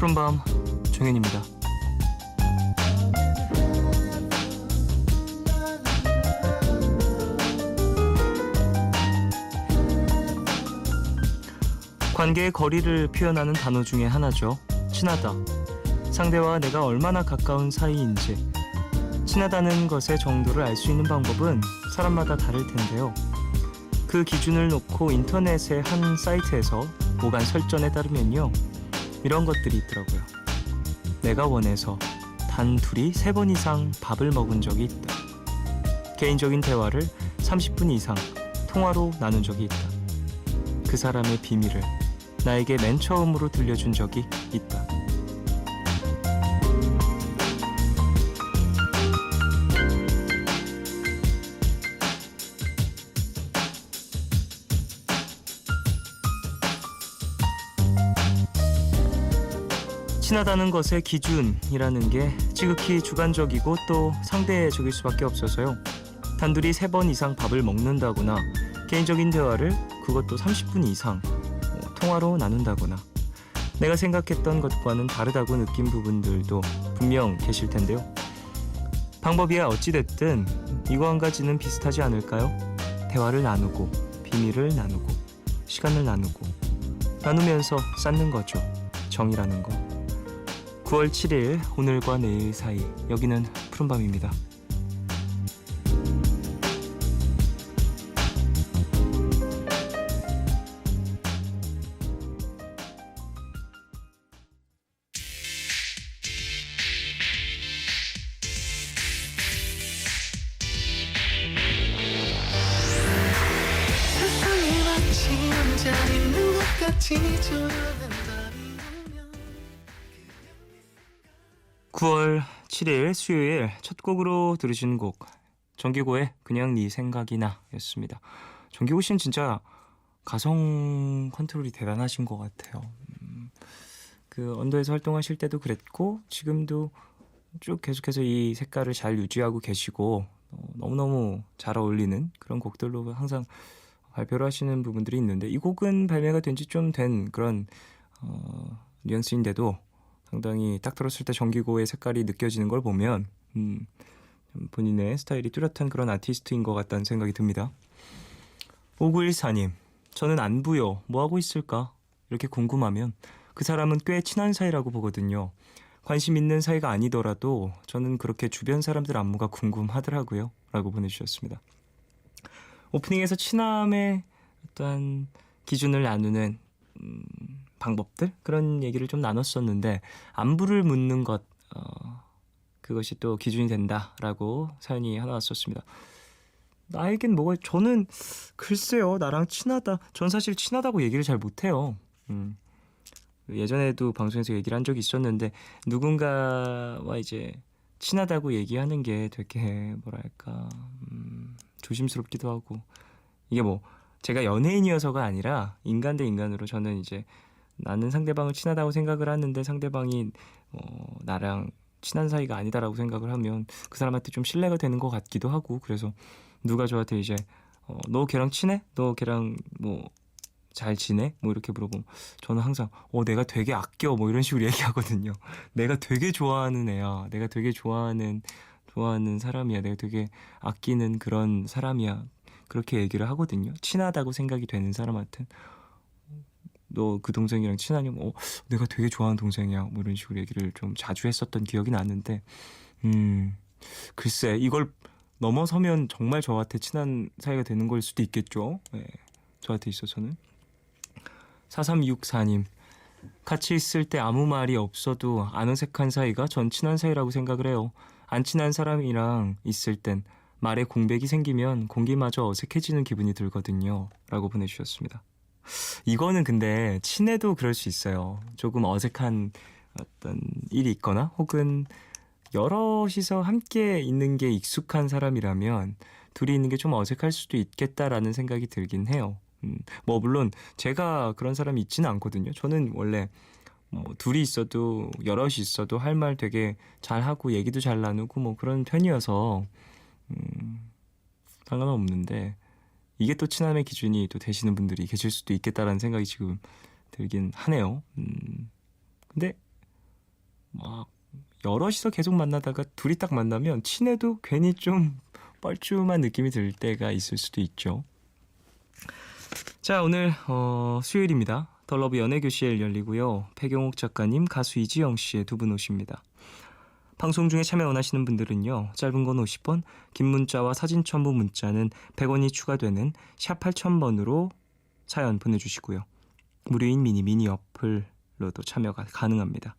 푸른밤 종현입니다. 관계의 거리를 표현하는 단어 중에 하나죠. 친하다. 상대와 내가 얼마나 가까운 사이인지, 친하다는 것의 정도를 알 수 있는 방법은 사람마다 다를 텐데요. 그 기준을 놓고 인터넷의 한 사이트에서 보관 설전에 따르면요, 이런 것들이 있더라고요. 내가 원해서 단 둘이 3번 이상 밥을 먹은 적이 있다. 개인적인 대화를 30분 이상 통화로 나눈 적이 있다. 그 사람의 비밀을 나에게 맨 처음으로 들려준 적이 있다. 친하다는 것의 기준이라는 게 지극히 주관적이고 또 상대적일 수밖에 없어서요. 단둘이 3번 이상 밥을 먹는다거나 개인적인 대화를 그것도 30분 이상 통화로 나눈다거나 내가 생각했던 것과는 다르다고 느낀 부분들도 분명 계실 텐데요. 방법이야 어찌됐든 이거 한 가지는 비슷하지 않을까요? 대화를 나누고 비밀을 나누고 시간을 나누고 나누면서 쌓는 거죠. 정이라는 거. 9월 7일 오늘과 내일 사이, 여기는 푸른밤입니다. 세상이 마치 혼자 있는 것 같이 조용한 밤이 오면 9월 7일 수요일 첫 곡으로 들으신 곡, 정기고의 그냥 네 생각이 나 였습니다. 정기고 씨는 진짜 가성 컨트롤이 대단하신 것 같아요. 그 언더에서 활동하실 때도 그랬고 지금도 쭉 계속해서 이 색깔을 잘 유지하고 계시고 너무너무 잘 어울리는 그런 곡들로 항상 발표를 하시는 부분들이 있는데, 이 곡은 발매가 된 지 좀 된 그런 뉘앙스인데도 상당히 딱 들었을 때 정기고의 색깔이 느껴지는 걸 보면 본인의 스타일이 뚜렷한 그런 아티스트인 것 같다는 생각이 듭니다. 5914님, 저는 안부요. 뭐하고 있을까? 이렇게 궁금하면 그 사람은 꽤 친한 사이라고 보거든요. 관심 있는 사이가 아니더라도 저는 그렇게 주변 사람들 안무가 궁금하더라고요. 라고 보내주셨습니다. 오프닝에서 친함의 어떤 기준을 나누는 방법들? 그런 얘기를 좀 나눴었는데, 안부를 묻는 것, 그것이 또 기준이 된다라고 사연이 하나 왔었습니다. 나에겐 뭐가, 저는 글쎄요, 나랑 친하다. 전 사실 친하다고 얘기를 잘 못해요. 예전에도 방송에서 얘기를 한 적이 있었는데, 누군가와 이제 친하다고 얘기하는 게 되게 뭐랄까 조심스럽기도 하고, 이게 뭐 제가 연예인이어서가 아니라 인간 대 인간으로 저는 이제 나는 상대방을 친하다고 생각을 하는데 상대방이 나랑 친한 사이가 아니다라고 생각을 하면 그 사람한테 좀 신뢰가 되는 것 같기도 하고, 그래서 누가 저한테 이제 너 걔랑 친해? 너 걔랑 뭐 잘 지내? 뭐 이렇게 물어보면 저는 항상 내가 되게 아껴, 뭐 이런 식으로 얘기하거든요. 내가 되게 좋아하는 애야. 내가 되게 좋아하는 사람이야. 내가 되게 아끼는 그런 사람이야. 그렇게 얘기를 하거든요. 친하다고 생각이 되는 사람한테 너 그 동생이랑 친하냐면 내가 되게 좋아하는 동생이야. 뭐 이런 식으로 얘기를 좀 자주 했었던 기억이 나는데, 글쎄 이걸 넘어서면 정말 저한테 친한 사이가 되는 걸 수도 있겠죠. 네, 저한테 있어서는. 4364님, 같이 있을 때 아무 말이 없어도 안 어색한 사이가 전 친한 사이라고 생각을 해요. 안 친한 사람이랑 있을 땐 말에 공백이 생기면 공기마저 어색해지는 기분이 들거든요. 라고 보내주셨습니다. 이거는 근데 친해도 그럴 수 있어요. 조금 어색한 어떤 일이 있거나 혹은 여럿이서 함께 있는 게 익숙한 사람이라면 둘이 있는 게 좀 어색할 수도 있겠다라는 생각이 들긴 해요. 뭐 물론 제가 그런 사람이 있지는 않거든요. 저는 원래 뭐 둘이 있어도 여럿이 있어도 할 말 되게 잘하고 얘기도 잘 나누고 뭐 그런 편이어서 상관은 없는데, 이게 또 친함의 기준이 또 되시는 분들이 계실 수도 있겠다라는 생각이 지금 들긴 하네요. 근데 막 여럿이서 계속 만나다가 둘이 딱 만나면 친해도 괜히 좀 뻘쭘한 느낌이 들 때가 있을 수도 있죠. 자, 오늘 수요일입니다. 덜러브 연애교실 열리고요. 배경옥 작가님, 가수 이지영 씨의 두 분 오십니다. 방송 중에 참여 원하시는 분들은요. 짧은 건 50원, 긴 문자와 사진 첨부 문자는 100원이 추가되는 샵 8000번으로 사연 보내주시고요. 무료인 미니 어플로도 참여가 가능합니다.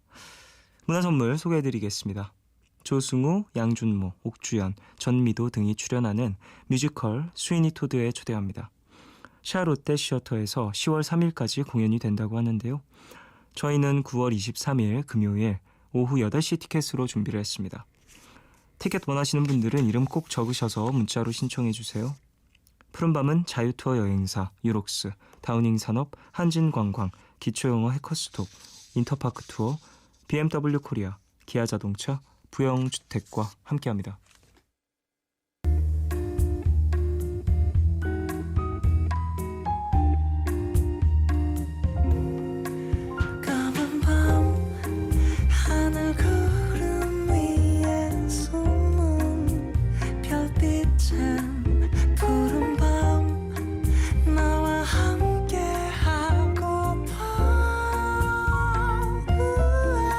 문화선물 소개해드리겠습니다. 조승우, 양준모, 옥주연, 전미도 등이 출연하는 뮤지컬 스위니 토드에 초대합니다. 샤롯데 시어터에서 10월 3일까지 공연이 된다고 하는데요. 저희는 9월 23일 금요일 오후 8시 티켓으로 준비를 했습니다. 티켓 원하시는 분들은 이름 꼭 적으셔서 문자로 신청해주세요. 푸른밤은 자유투어 여행사, 유록스, 다우닝 산업, 한진관광, 기초영어 해커스톡, 인터파크 투어, BMW 코리아, 기아자동차, 부영주택과 함께합니다. 까만 밤 하늘 구름 위에 숨은 별빛은 푸른 밤 나와 함께 하고파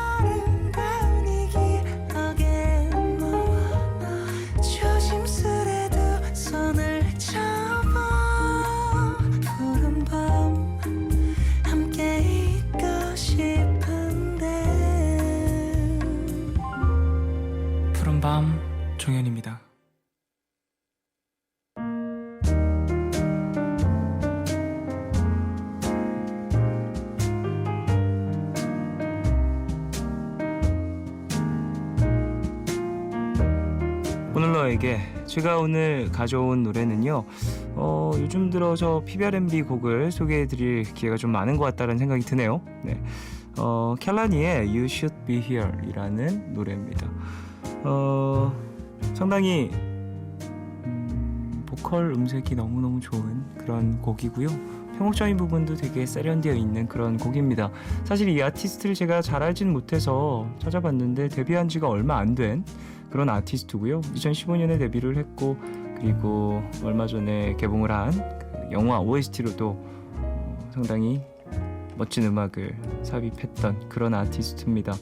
아름다운 이 기억에 너와 나 조심스레 두 손을 잡아 푸른 밤 함께 있고 싶은데 푸른밤 종현입니다. 오늘 너에게 제가 오늘 가져온 노래는요. 요즘 들어서 PBR&B 곡을 소개해드릴 기회가 좀 많은 것 같다는 생각이 드네요. 네. 켈라니의 You Should Be Here 이라는 노래입니다. 상당히 보컬 음색이 너무너무 좋은 그런 곡이고요. 편곡적인 부분도 되게 세련되어 있는 그런 곡입니다. 사실 이 아티스트를 제가 잘 알진 못해서 찾아봤는데 데뷔한 지가 얼마 안 된 그런 아티스트고요. 2015년에 데뷔를 했고 그리고 얼마 전에 개봉을 한 그 영화 OST로도 상당히 멋진 음악을 삽입했던 그런 아티스트입니다.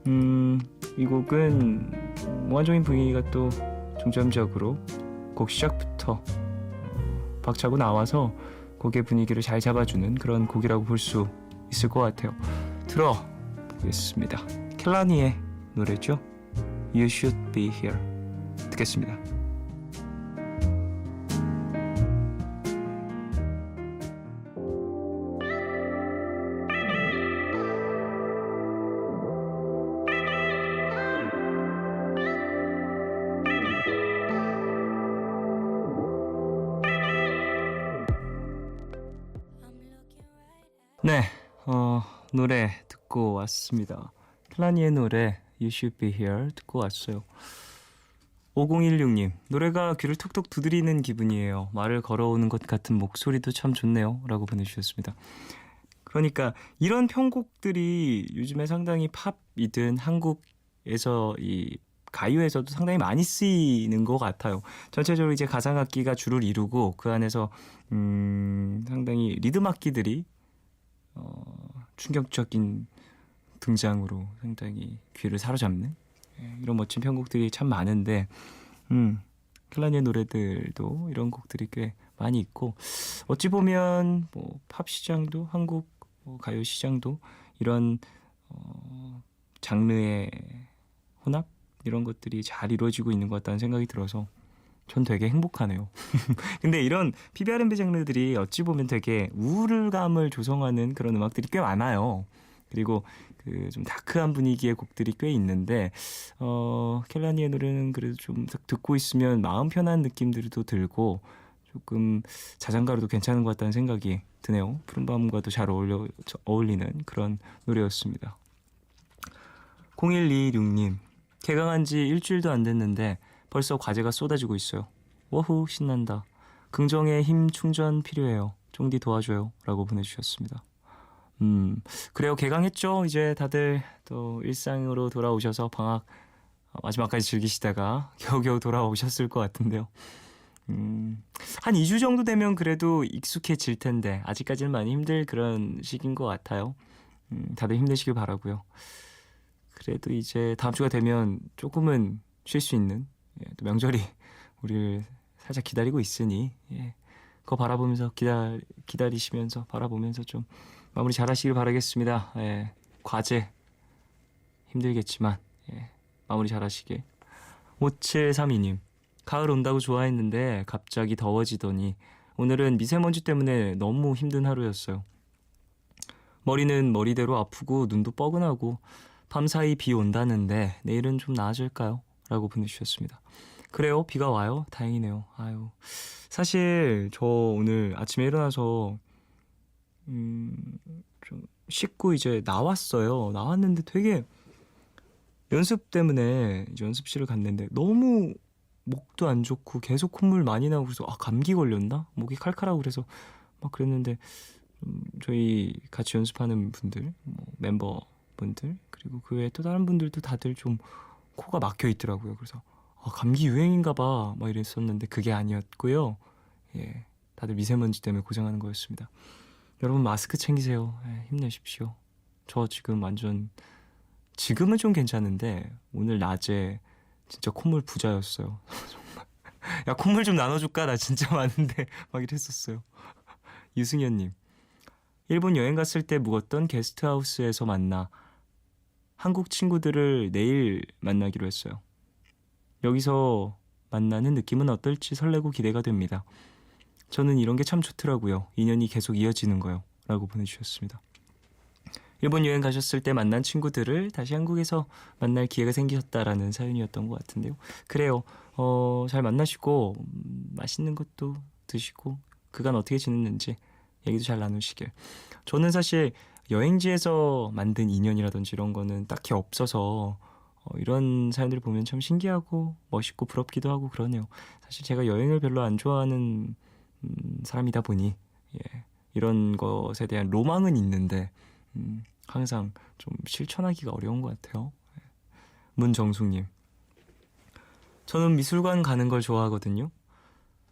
이 곡은 몽환적인 분위기가 또 중점적으로 곡 시작부터 박차고 나와서 곡의 분위기를 잘 잡아주는 그런 곡이라고 볼 수 있을 것 같아요. 들어보겠습니다. 켈라니의 노래죠. You Should Be Here 듣겠습니다. 네, 노래 듣고 왔습니다. 켈라니의 노래 You Should Be Here 듣고 왔어요. 5016님, 노래가 귀를 톡톡 두드리는 기분이에요. 말을 걸어오는 것 같은 목소리도 참 좋네요. 라고 보내주셨습니다. 그러니까 이런 편곡들이 요즘에 상당히 팝이든 한국에서 이 가요에서도 상당히 많이 쓰이는 것 같아요. 전체적으로 이제 가상악기가 주를 이루고 그 안에서 상당히 리듬 악기들이 충격적인 등장으로 상당히 귀를 사로잡는 이런 멋진 편곡들이 참 많은데 켈라니의 노래들도 이런 곡들이 꽤 많이 있고 어찌 보면 뭐 팝 시장도 한국 가요 시장도 이런 장르의 혼합 이런 것들이 잘 이루어지고 있는 것 같다는 생각이 들어서 전 되게 행복하네요. 근데 이런 PBR&B 장르들이 어찌 보면 되게 우울감을 조성하는 그런 음악들이 꽤 많아요. 그리고 그 좀 다크한 분위기의 곡들이 꽤 있는데 켈라니의 노래는 그래도 좀 듣고 있으면 마음 편한 느낌들도 들고 조금 자장가로도 괜찮은 것 같다는 생각이 드네요. 푸른밤과도 잘 어울리는 그런 노래였습니다. 0126님, 개강한 지 일주일도 안 됐는데 벌써 과제가 쏟아지고 있어요. 워후 신난다. 긍정의 힘 충전 필요해요. 쫑디 도와줘요. 라고 보내주셨습니다. 그래요. 개강했죠. 이제 다들 또 일상으로 돌아오셔서 방학 마지막까지 즐기시다가 겨우겨우 돌아오셨을 것 같은데요. 한 2주 정도 되면 그래도 익숙해질 텐데 아직까지는 많이 힘들 그런 시기인 것 같아요. 다들 힘내시길 바라고요. 그래도 이제 다음 주가 되면 조금은 쉴 수 있는 또 명절이 우리를 살짝 기다리고 있으니 그거 바라보면서 기다리시면서 바라보면서 좀 마무리 잘 하시길 바라겠습니다. 과제 힘들겠지만 마무리 잘 하시길. 5732님, 가을 온다고 좋아했는데 갑자기 더워지더니 오늘은 미세먼지 때문에 너무 힘든 하루였어요. 머리는 머리대로 아프고 눈도 뻐근하고 밤사이 비 온다는데 내일은 좀 나아질까요? 라고 보내주셨습니다. 그래요, 비가 와요? 다행이네요. 아유, 사실 저 오늘 아침에 일어나서 좀 씻고 이제 나왔어요. 나왔는데 되게 연습 때문에 이제 연습실을 갔는데 너무 목도 안 좋고 계속 콧물 많이 나고 그래서 감기 걸렸나? 목이 칼칼하고 그래서 막 그랬는데 저희 같이 연습하는 분들, 멤버분들 그리고 그 외에 또 다른 분들도 다들 좀 코가 막혀 있더라고요. 그래서 감기 유행인가 봐 막 이랬었는데 그게 아니었고요. 다들 미세먼지 때문에 고생하는 거였습니다. 여러분 마스크 챙기세요. 힘내십시오. 저 지금 완전 지금은 좀 괜찮은데 오늘 낮에 진짜 콧물 부자였어요. 정말. 야, 콧물 좀 나눠줄까? 나 진짜 많은데 막 이랬었어요. 유승현님, 일본 여행 갔을 때 묵었던 게스트하우스에서 만나 한국 친구들을 내일 만나기로 했어요. 여기서 만나는 느낌은 어떨지 설레고 기대가 됩니다. 저는 이런 게 참 좋더라고요. 인연이 계속 이어지는 거요. 라고 보내주셨습니다. 일본 여행 가셨을 때 만난 친구들을 다시 한국에서 만날 기회가 생기셨다라는 사연이었던 것 같은데요. 그래요. 잘 만나시고 맛있는 것도 드시고 그간 어떻게 지냈는지 얘기도 잘 나누시길. 저는 사실 여행지에서 만든 인연이라든지 이런 거는 딱히 없어서 이런 사연들을 보면 참 신기하고 멋있고 부럽기도 하고 그러네요. 사실 제가 여행을 별로 안 좋아하는 사람이다 보니 이런 것에 대한 로망은 있는데 항상 좀 실천하기가 어려운 것 같아요. 문정숙님, 저는 미술관 가는 걸 좋아하거든요.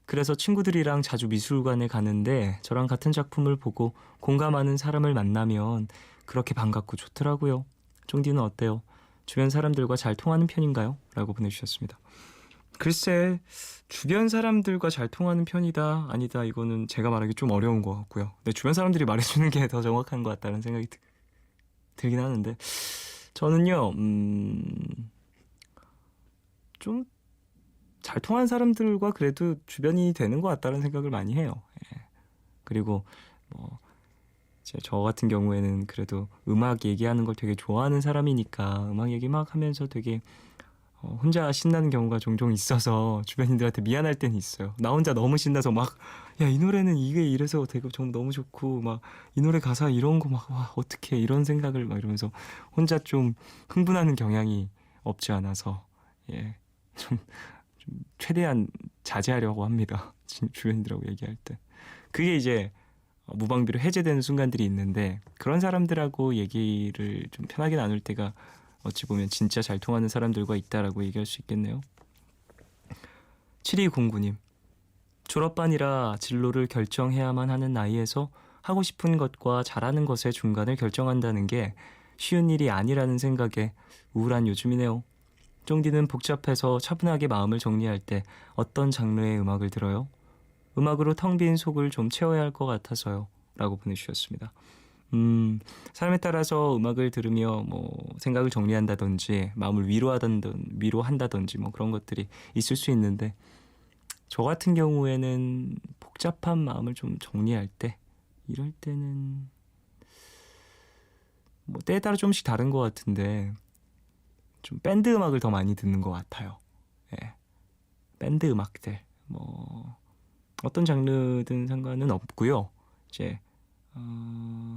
그래서 친구들이랑 자주 미술관에 가는데 저랑 같은 작품을 보고 공감하는 사람을 만나면 그렇게 반갑고 좋더라고요. 쫑디는 어때요? 주변 사람들과 잘 통하는 편인가요? 라고 보내주셨습니다. 글쎄, 주변 사람들과 잘 통하는 편이다 아니다 이거는 제가 말하기 좀 어려운 것 같고요. 근데 주변 사람들이 말해주는 게 더 정확한 것 같다는 생각이 들긴 하는데 저는요 좀 잘 통하는 사람들과 그래도 주변이 되는 것 같다는 생각을 많이 해요. 그리고 이제 저 같은 경우에는 그래도 음악 얘기하는 걸 되게 좋아하는 사람이니까 음악 얘기 막 하면서 되게 혼자 신나는 경우가 종종 있어서 주변인들한테 미안할 때는 있어요. 나 혼자 너무 신나서 막 야, 이 노래는 이게 이래서 되게 좀 너무 좋고 막 이 노래 가사 이런 거 막 와 어떻게 이런 생각을 막 이러면서 혼자 좀 흥분하는 경향이 없지 않아서 좀 최대한 자제하려고 합니다. 주변인들하고 얘기할 때. 그게 이제 무방비로 해제되는 순간들이 있는데 그런 사람들하고 얘기를 좀 편하게 나눌 때가 어찌 보면 진짜 잘 통하는 사람들과 있다라고 얘기할 수 있겠네요. 7209님, 졸업반이라 진로를 결정해야만 하는 나이에서 하고 싶은 것과 잘하는 것의 중간을 결정한다는 게 쉬운 일이 아니라는 생각에 우울한 요즘이네요. 쫑디는 복잡해서 차분하게 마음을 정리할 때 어떤 장르의 음악을 들어요? 음악으로 텅 빈 속을 좀 채워야 할 것 같아서요. 라고 보내주셨습니다. 사람에 따라서 음악을 들으며 생각을 정리한다든지 마음을 위로한다든지 그런 것들이 있을 수 있는데 저 같은 경우에는 복잡한 마음을 좀 정리할 때 이럴 때는 때에 따라 조금씩 다른 것 같은데 좀 밴드 음악을 더 많이 듣는 것 같아요. 밴드 음악들 어떤 장르든 상관은 없고요. 이제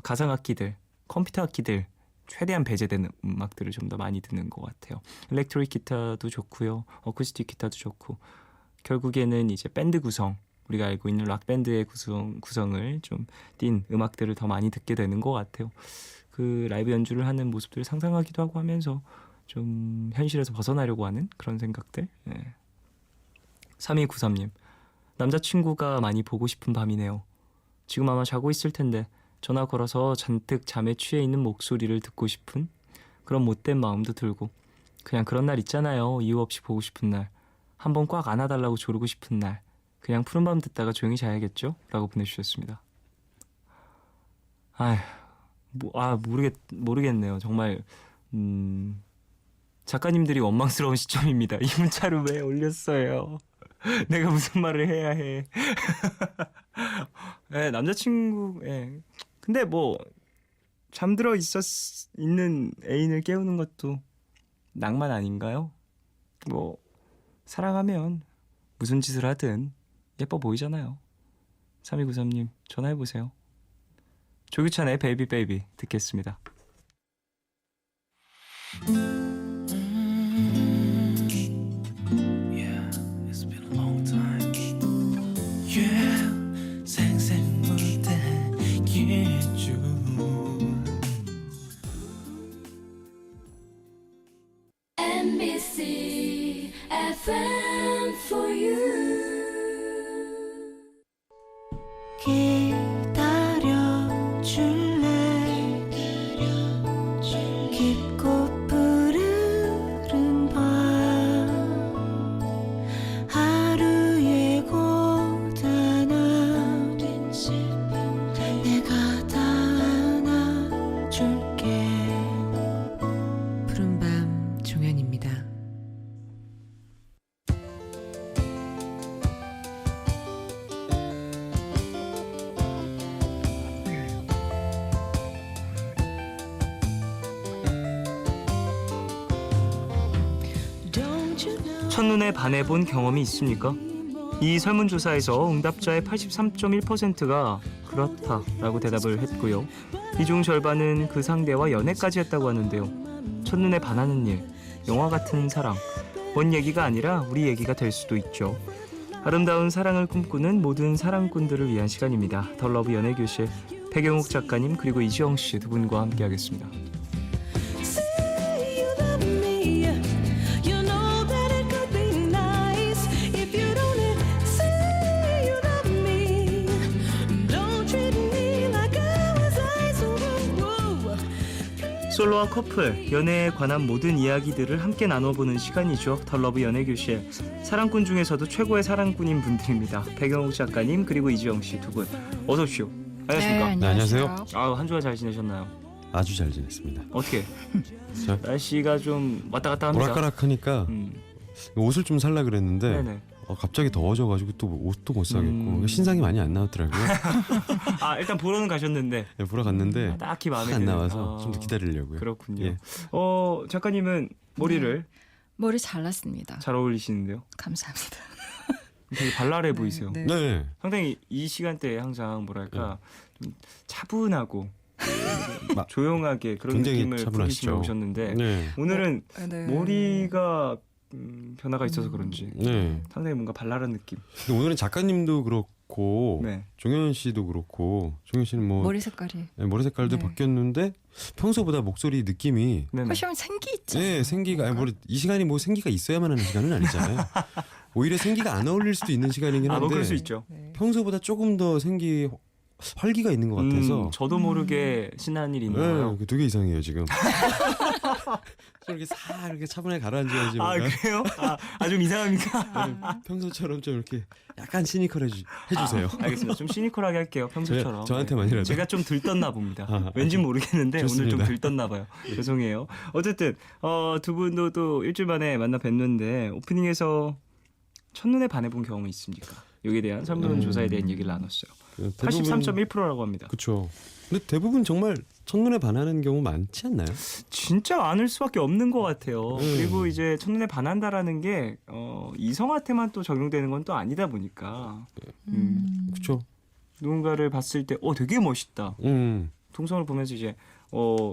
가상악기들, 컴퓨터 악기들 최대한 배제된 음악들을 좀 더 많이 듣는 것 같아요. 일렉트릭 기타도 좋고요, 어쿠스틱 기타도 좋고 결국에는 이제 밴드 구성, 우리가 알고 있는 락 밴드의 구성을 좀 띈 음악들을 더 많이 듣게 되는 것 같아요. 그 라이브 연주를 하는 모습들을 상상하기도 하고 하면서 좀 현실에서 벗어나려고 하는 그런 생각들. 3293님, 남자친구가 많이 보고 싶은 밤이네요. 지금 아마 자고 있을 텐데 전화 걸어서 잔뜩 잠에 취해 있는 목소리를 듣고 싶은 그런 못된 마음도 들고, 그냥 그런 날 있잖아요. 이유 없이 보고 싶은 날, 한번 꽉 안아달라고 조르고 싶은 날, 그냥 푸른밤 듣다가 조용히 자야겠죠? 라고 보내주셨습니다. 모르겠네요. 정말 작가님들이 원망스러운 시점입니다. 이 문자를 왜 올렸어요? 내가 무슨 말을 해야 해? 남자친구, 근데 뭐 잠들어 있는 애인을 깨우는 것도 낭만 아닌가요? 뭐 사랑하면 무슨 짓을 하든 예뻐 보이잖아요. 3293님 전화해보세요. 조규찬의 베이비 베이비 듣겠습니다. Yeah, it's been a long time. Yeah, 생생무대의 주. NBC FM for you. 기다려줄래? 깊고 푸르른 밤, 하루의 고단함 내가 다 안아줄게. 푸른밤 종현입니다. 첫눈에 반해본 경험이 있습니까? 이 설문조사에서 응답자의 83.1%가 그렇다라고 대답을 했고요. 이 중 절반은 그 상대와 연애까지 했다고 하는데요. 첫눈에 반하는 일, 영화 같은 사랑, 먼 얘기가 아니라 우리 얘기가 될 수도 있죠. 아름다운 사랑을 꿈꾸는 모든 사랑꾼들을 위한 시간입니다. 더 러브 연애교실, 백영욱 작가님 그리고 이지영 씨 두 분과 함께하겠습니다. 솔로와 커플, 연애에 관한 모든 이야기들을 함께 나눠보는 시간이죠. 더 러브 연애교실. 사랑꾼 중에서도 최고의 사랑꾼인 분들입니다. 백영욱 작가님 그리고 이지영 씨 두 분 어서 오십시오. 안녕하십니까? 네, 안녕하세요. 한 주간 잘 지내셨나요? 아주 잘 지냈습니다. 어떻게? 저- 날씨가 좀 왔다 갔다 합니다. 오락가락하니까 음, 옷을 좀 살라 그랬는데 네네. 갑자기 더워져가지고 또 옷도 못 사겠고 음. 신상이 많이 안 나왔더라고요. 일단 보러는 가셨는데 네, 보러 갔는데 딱히 마음에 안 드는 나와서 좀 더 기다리려고요. 그렇군요. 예. 작가님은 머리를 머리 잘랐습니다. 잘 어울리시는데요. 감사합니다. 되게 발랄해 보이세요. 네. 네. 상당히 이 시간대에 항상 뭐랄까 좀 차분하고 조용하게 그런 굉장히 느낌을 차분하시죠. 풍기시며 오셨는데 네. 오늘은 네. 머리가 변화가 있어서 그런지 네. 상당히 뭔가 발랄한 느낌. 근데 오늘은 작가님도 그렇고 네. 종현 씨도 그렇고 종현 씨는 뭐 머리 색깔이 머리 색깔도 네. 바뀌었는데 평소보다 목소리 느낌이 네네. 훨씬 생기 있죠. 네, 생기가 이 시간이 뭐 생기가 있어야만 하는 시간은 아니잖아요. 오히려 생기가 안 어울릴 수도 있는 시간이긴 한데 뭐 그럴 수 있죠. 네. 평소보다 조금 더 생기 활기가 있는 것 같아서 저도 모르게 신한 일이 있는 거예요. 되게 이상해요 지금. 좀 이렇게 싹 이렇게 차분하게 가라앉아야지. 그래요? 좀 이상합니까? 평소처럼 좀 이렇게 약간 해주세요. 알겠습니다. 좀 시니컬하게 할게요. 평소처럼. 저한테만이라도. 제가 좀 들떴나 봅니다. 왠지 모르겠는데 좋습니다. 오늘 좀 들떴나 봐요. 죄송해요. 어쨌든 두 분도 또 일주일 만에 만나 뵀는데 오프닝에서 첫눈에 반해본 경험이 있습니까? 여기에 대한 설문조사에 대한 얘기를 나눴어요. 83.1%라고 합니다. 그렇죠. 근데 대부분 정말 첫눈에 반하는 경우 많지 않나요? 진짜 많을 수밖에 없는 것 같아요. 그리고 이제 첫눈에 반한다라는 게 이성한테만 또 적용되는 건 또 아니다 보니까 그렇죠. 누군가를 봤을 때 되게 멋있다. 동성을 보면서 이제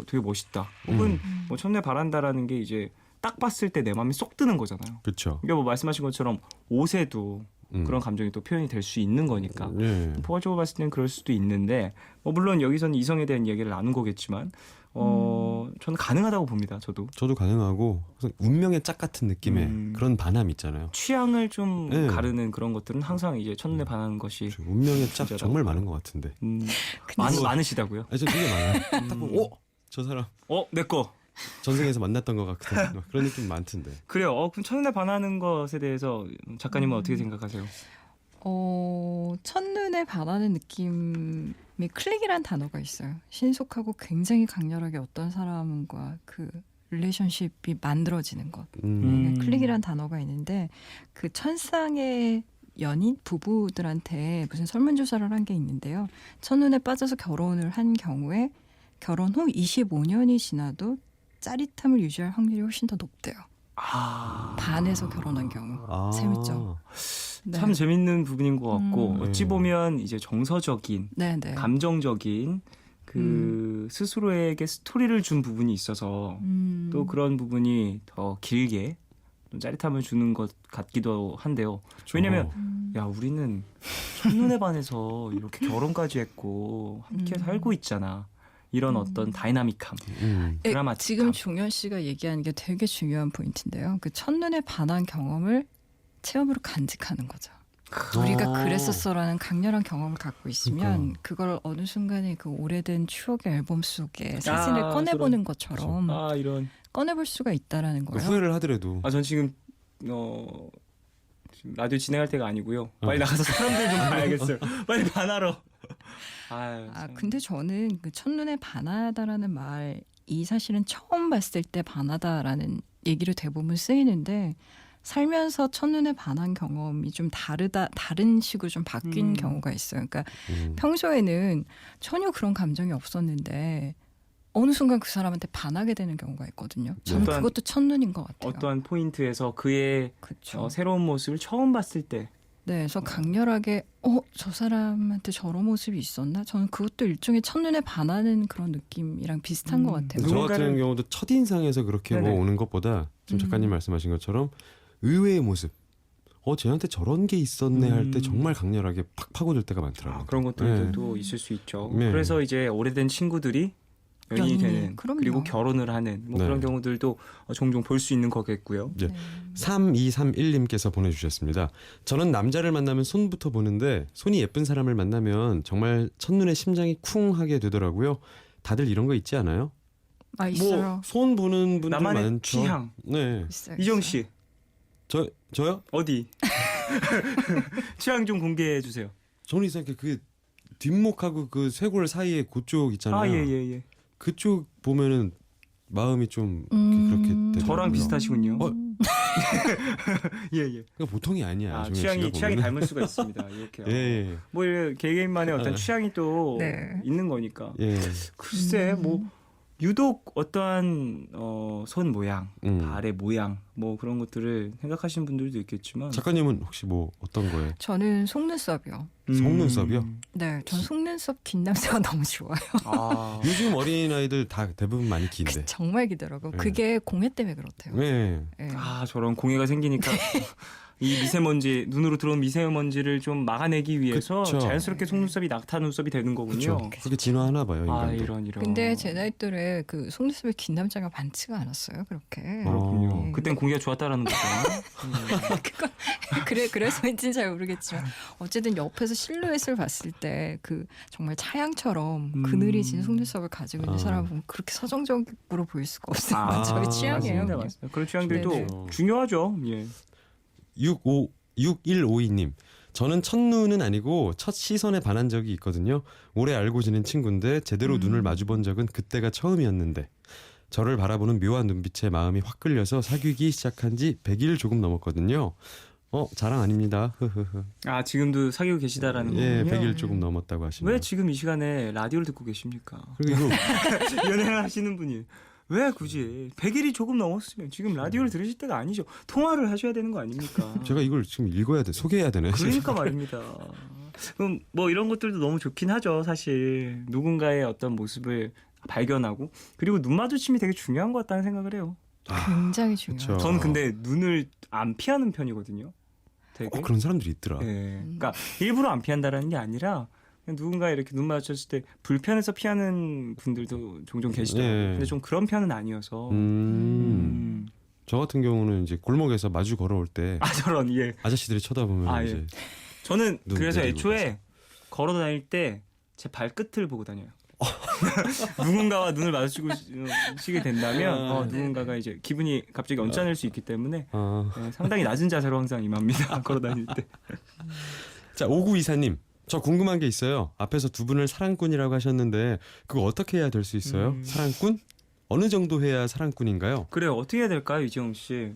되게 멋있다. 혹은 뭐 첫눈에 반한다라는 게 이제 딱 봤을 때 내 마음이 쏙 드는 거잖아요. 그렇죠. 그러니까 뭐 말씀하신 것처럼 옷에도 그런 감정이 또 표현이 될 수 있는 거니까 예. 포괄적으로 봤을 때는 그럴 수도 있는데 물론 여기서는 이성에 대한 이야기를 나눈 거겠지만 저는 가능하다고 봅니다. 저도 가능하고 운명의 짝 같은 느낌의 그런 반함 있잖아요. 취향을 좀 네. 가르는 그런 것들은 항상 이제 첫눈에 반하는 것이 운명의 짝 진짜라고. 정말 많은 것 같은데. 많으시다고요? 아니, 저 되게 많아요. 딱 보면 저 사람 내 거. 전생에서 만났던 것 같은 막 그런 느낌 많던데. 그래요. 그럼 첫눈에 반하는 것에 대해서 작가님은 어떻게 생각하세요? 첫눈에 반하는 느낌이 클릭이란 단어가 있어요. 신속하고 굉장히 강렬하게 어떤 사람과 그 릴레이션십이 만들어지는 것. 클릭이란 단어가 있는데 그 천상의 연인 부부들한테 무슨 설문조사를 한 게 있는데요. 첫눈에 빠져서 결혼을 한 경우에 결혼 후 25년이 지나도 짜릿함을 유지할 확률이 훨씬 더 높대요. 반해서 결혼한 경우. 재밌죠? 네. 참 재밌는 부분인 것 같고 어찌 음. 보면 이제 정서적인 네네. 감정적인 그 스스로에게 스토리를 준 부분이 있어서 또 그런 부분이 더 길게 좀 짜릿함을 주는 것 같기도 한데요. 왜냐면 야 우리는 첫눈에 반해서 이렇게 결혼까지 했고 함께 살고 있잖아. 이런 어떤 다이나믹함, 드라마틱함. 지금 종현 씨가 얘기하는 게 되게 중요한 포인트인데요. 그 첫눈에 반한 경험을 체험으로 간직하는 거죠. 우리가 그랬었어라는 강렬한 경험을 갖고 있으면 그걸 어느 순간에 그 오래된 추억의 앨범 속에 사진을 꺼내보는 것처럼 이런. 꺼내볼 수가 있다라는 거예요. 후회를 하더라도 전 지금 지금 라디오 진행할 때가 아니고요. 빨리 나가서 사람들 좀 봐야겠어요. 빨리 반하러. 근데 저는 그 첫눈에 반하다라는 말이 사실은 처음 봤을 때 반하다라는 얘기를 대부분 쓰이는데 살면서 첫눈에 반한 경험이 좀 다른 식으로 좀 바뀐 경우가 있어요. 그러니까 평소에는 전혀 그런 감정이 없었는데 어느 순간 그 사람한테 반하게 되는 경우가 있거든요. 저는 그것도 첫눈인 것 같아요. 어떠한 포인트에서 그의 그렇죠. 새로운 모습을 처음 봤을 때. 네, 그래서 강렬하게 저 사람한테 저런 모습이 있었나? 저는 그것도 일종의 첫눈에 반하는 그런 느낌이랑 비슷한 것 같아요. 저 같은 경우도 첫인상에서 그렇게 뭐 네네. 오는 것보다 지금 작가님 말씀하신 것처럼 의외의 모습. 쟤한테 저런 게 있었네 할 때 정말 강렬하게 팍 파고들 때가 많더라고요. 그런 것들도 있을 수 있죠. 네. 그래서 이제 오래된 친구들이 연인이 연인이, 되는 그럼요. 그리고 결혼을 하는 네. 그런 경우들도 종종 볼 수 있는 거겠고요. 네. 3231님께서 보내주셨습니다. 저는 남자를 만나면 손부터 보는데 손이 예쁜 사람을 만나면 정말 첫눈에 심장이 쿵 하게 되더라고요. 다들 이런 거 있지 않아요? 있어요. 손 보는 분들 나만의 많죠. 취향. 네. 있어요. 이정 씨 저요? 어디? 취향 좀 공개해 주세요. 저는 이상하게 그 뒷목하고 그 쇄골 사이에 그쪽 있잖아요. 예. 그쪽 보면은 마음이 좀 그렇게 되더라고요. 저랑 비슷하시군요. 예. 그러니까 보통이 아니야. 취향이 닮을 수가 있습니다. 이렇게요. 예. 뭐 개개인만의 어떤 취향이 또 네. 있는 거니까. 예. 글쎄 뭐 유독 어떠한 손 모양, 발의 모양 뭐 그런 것들을 생각하시는 분들도 있겠지만 작가님은 혹시 뭐 어떤 거에? 저는 속눈썹이요. 속눈썹이요? 네, 전 속눈썹 긴 남자가 너무 좋아요. 요즘 어린아이들 다 대부분 많이 긴데. 정말 기더라고. 네. 그게 공해 때문에 그렇대요. 네. 네. 저런 공해가 생기니까 이 미세먼지 눈으로 들어온 미세먼지를 좀 막아내기 위해서 그쵸. 자연스럽게 속눈썹이 낙타 눈썹이 되는 거군요. 그렇죠. 그렇게 진화하나 봐요, 인간도. 이런. 근데 제 나이 또래 그 속눈썹이 긴 남자가 많지가 않았어요. 그렇게. 그렇군요. 예. 그땐 공해가 좋았다라는 거죠. 그래서인지는 잘 모르겠지만 어쨌든 옆에서 실루엣을 봤을 때 그 정말 차양처럼 그늘이진 속눈썹을 가지고 있는 사람을 보면 그렇게 서정적으로 보일 수가 없어요. 저희 취향이에요. 그냥. 맞습니다. 그런 취향들도 네네. 중요하죠. 예. 6152님. 저는 첫눈은 아니고 첫 시선에 반한 적이 있거든요. 오래 알고 지낸 친구인데 제대로 눈을 마주본 적은 그때가 처음이었는데 저를 바라보는 묘한 눈빛에 마음이 확 끌려서 사귀기 시작한 지 100일 조금 넘었거든요. 자랑 아닙니다. 지금도 사귀고 계시다라는 예, 거군요. 100일 조금 넘었다고 하시네요. 왜 지금 이 시간에 라디오를 듣고 계십니까? 그리고 이거 연애를 하시는 분이 왜 굳이 100일이 조금 넘었으면 지금 라디오를 들으실 때가 아니죠. 통화를 하셔야 되는 거 아닙니까? 제가 이걸 지금 읽어야 돼, 소개해야 되네. 그러니까 말입니다. 그럼 뭐 이런 것들도 너무 좋긴 하죠. 사실 누군가의 어떤 모습을 발견하고 그리고 눈 마주침이 되게 중요한 것 같다는 생각을 해요. 굉장히 중요해요. 그쵸. 저는 근데 눈을 안 피하는 편이거든요. 되게. 그런 사람들이 있더라. 예. 그러니까 일부러 안 피한다라는 게 아니라 그냥 누군가 이렇게 눈 마주쳤을 때 불편해서 피하는 분들도 종종 계시더라고요. 예. 근데 좀 그런 편은 아니어서. 저 같은 경우는 이제 골목에서 마주 걸어올 때 아 저런 예. 아저씨들이 쳐다보면 아, 예. 이제 저는 눈 그래서 내리고 애초에 걸어 다닐 때 제 발끝을 보고 다녀요. 누군가와 눈을 마주치게 된다면 누군가가 이제 기분이 갑자기 언짢을 수 있기 때문에 상당히 낮은 자세로 항상 임합니다. 걸어 다닐 때. 자, 5924님. 저 궁금한 게 있어요. 앞에서 두 분을 사랑꾼이라고 하셨는데 그거 어떻게 해야 될 수 있어요? 사랑꾼? 어느 정도 해야 사랑꾼인가요? 그래요. 어떻게 해야 될까요, 이지영 씨?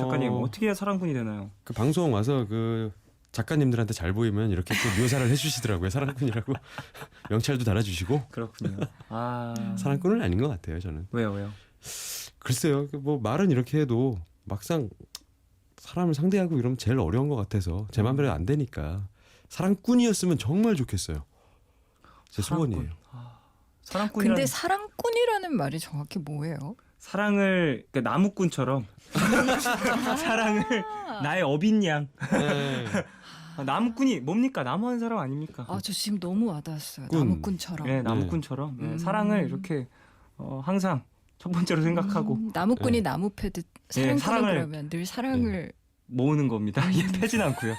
작가님 어떻게 해야 사랑꾼이 되나요? 그 방송 와서 그 작가님들한테 잘 보이면 이렇게 또 묘사를 해주시더라고요. 사랑꾼이라고. 명찰도 달아주시고. 그렇군요. 아 사랑꾼은 아닌 것 같아요. 저는. 왜요? 글쎄요. 뭐 말은 이렇게 해도 막상 사람을 상대하고 이러면 제일 어려운 것 같아서 제 맘대로 안 되니까 사랑꾼이었으면 정말 좋겠어요. 제 소원이에요. 사랑꾼이란 근데 사랑꾼이라는 말이 정확히 뭐예요? 사랑을 그러니까 나무꾼처럼 사랑을 나의 어빈양. 네. 나무꾼이 뭡니까? 나무하는 사람 아닙니까? 아, 저 지금 너무 와닿았어요. 꾼. 나무꾼처럼. 네, 나무꾼처럼 사랑을 이렇게 항상 첫 번째로 생각하고 나무꾼이 네. 나무 패듯 예, 사랑꾼은 그러면 늘 사랑을 모으는 겁니다. 예, 패진 않고요.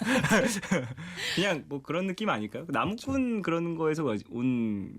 그냥 뭐 그런 느낌 아닐까요? 나무꾼 그런 거에서 온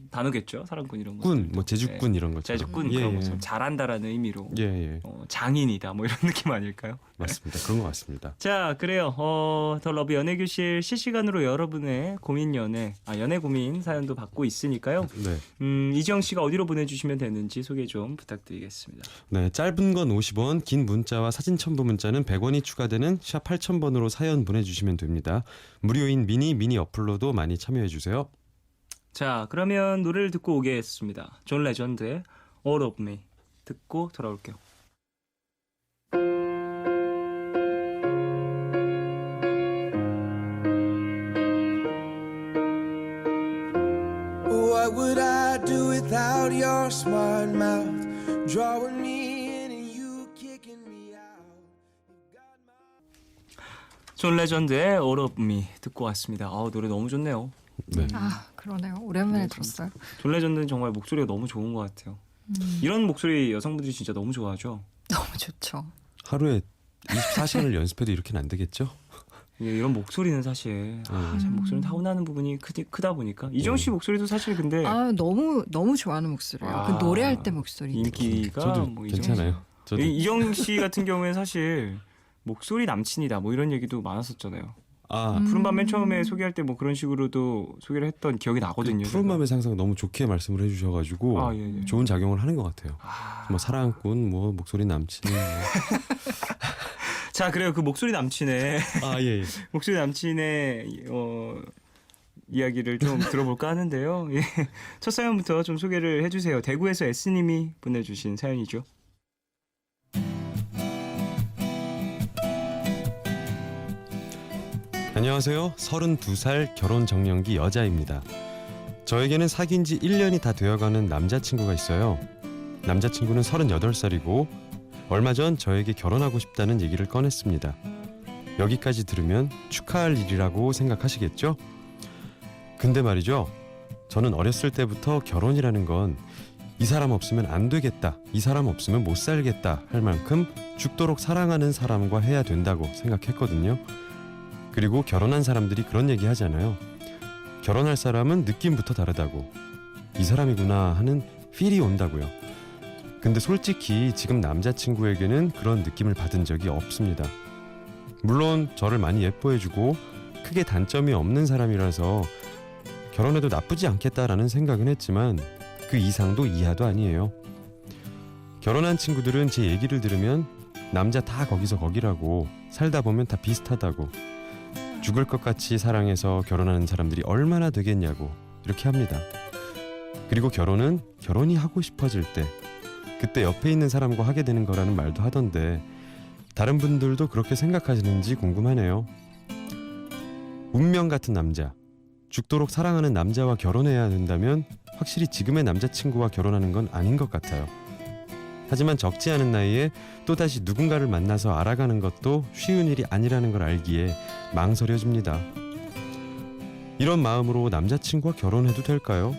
단어겠죠. 사랑꾼 이런 거. 꾼, 뭐 제주꾼 이런 거죠. 제주꾼 예, 그런 예. 거 잘한다라는 의미로 예, 예. 장인이다 뭐 이런 느낌 아닐까요? 맞습니다. 그런 것 같습니다. 자, 그래요. 더 러브 연애교실 실시간으로 여러분의 고민 연애 고민 사연도 받고 있으니까요. 네. 이지영 씨가 어디로 보내주시면 되는지 소개 좀 부탁드리겠습니다. 네, 짧은 건 50원, 긴 문자와 사진 첨부 문자는 100원이 추가되는 샵 8000번으로 사연 보내주시면 됩니다. 무료인 미니 어플로도 많이 참여해 주세요. 자, 그러면 노래를 듣고 오겠습니다. 존 레전드의 All of Me 듣고 돌아올게요. What would I do without your smart mouth drawing me in and you kicking me out? 존 레전드의 All of Me 듣고 왔습니다. 노래 너무 좋네요. 네. 아, 그러네요. 오랜만에 들었어요. 존 레전드는 정말 목소리가 너무 좋은 것 같아요. 이런 목소리 여성분들이 진짜 너무 좋아하죠. 너무 좋죠. 하루에 24시간을 연습해도 이렇게는 안 되겠죠? 예, 이런 목소리는 사실 참 목소리는 타고나는 부분이 크다 보니까 이정 씨 목소리도 사실 근데 아, 너무 좋아하는 목소리예요. 그 노래할 때 목소리. 인기가 저도 뭐 괜찮아요. 저도 이정 씨 같은 경우에는 사실 목소리 남친이다 뭐 이런 얘기도 많았었잖아요. 푸른밤 맨 처음에 소개할 때 뭐 그런 식으로도 소개를 했던 기억이 나거든요. 그 푸른밤의 상상 너무 좋게 말씀을 해주셔가지고 예. 좋은 작용을 하는 것 같아요. 뭐 사랑꾼, 뭐 목소리 남친. 뭐. 자, 그래요. 그 목소리 남친의 예. 목소리 남친의 이야기를 좀 들어볼까 하는데요. 예. 첫 사연부터 좀 소개를 해주세요. 대구에서 S님이 보내주신 사연이죠. 안녕하세요. 32살 결혼 정년기 여자입니다. 저에게는 사귄 지 1년이 다 되어가는 남자친구가 있어요. 남자친구는 38살이고 얼마 전 저에게 결혼하고 싶다는 얘기를 꺼냈습니다. 여기까지 들으면 축하할 일이라고 생각하시겠죠? 근데 말이죠. 저는 어렸을 때부터 결혼이라는 건 이 사람 없으면 안 되겠다, 이 사람 없으면 못 살겠다 할 만큼 죽도록 사랑하는 사람과 해야 된다고 생각했거든요. 그리고 결혼한 사람들이 그런 얘기 하잖아요. 결혼할 사람은 느낌부터 다르다고. 이 사람이구나 하는 필이 온다고요. 근데 솔직히 지금 남자친구에게는 그런 느낌을 받은 적이 없습니다. 물론 저를 많이 예뻐해주고 크게 단점이 없는 사람이라서 결혼해도 나쁘지 않겠다라는 생각은 했지만 그 이상도 이하도 아니에요. 결혼한 친구들은 제 얘기를 들으면 남자 다 거기서 거기라고, 살다 보면 다 비슷하다고, 죽을 것 같이 사랑해서 결혼하는 사람들이 얼마나 되겠냐고 이렇게 합니다. 그리고 결혼은 결혼이 하고 싶어질 때, 그때 옆에 있는 사람과 하게 되는 거라는 말도 하던데 다른 분들도 그렇게 생각하시는지 궁금하네요. 운명 같은 남자, 죽도록 사랑하는 남자와 결혼해야 된다면 확실히 지금의 남자친구와 결혼하는 건 아닌 것 같아요. 하지만 적지 않은 나이에 또다시 누군가를 만나서 알아가는 것도 쉬운 일이 아니라는 걸 알기에 망설여집니다. 이런 마음으로 남자친구와 결혼해도 될까요?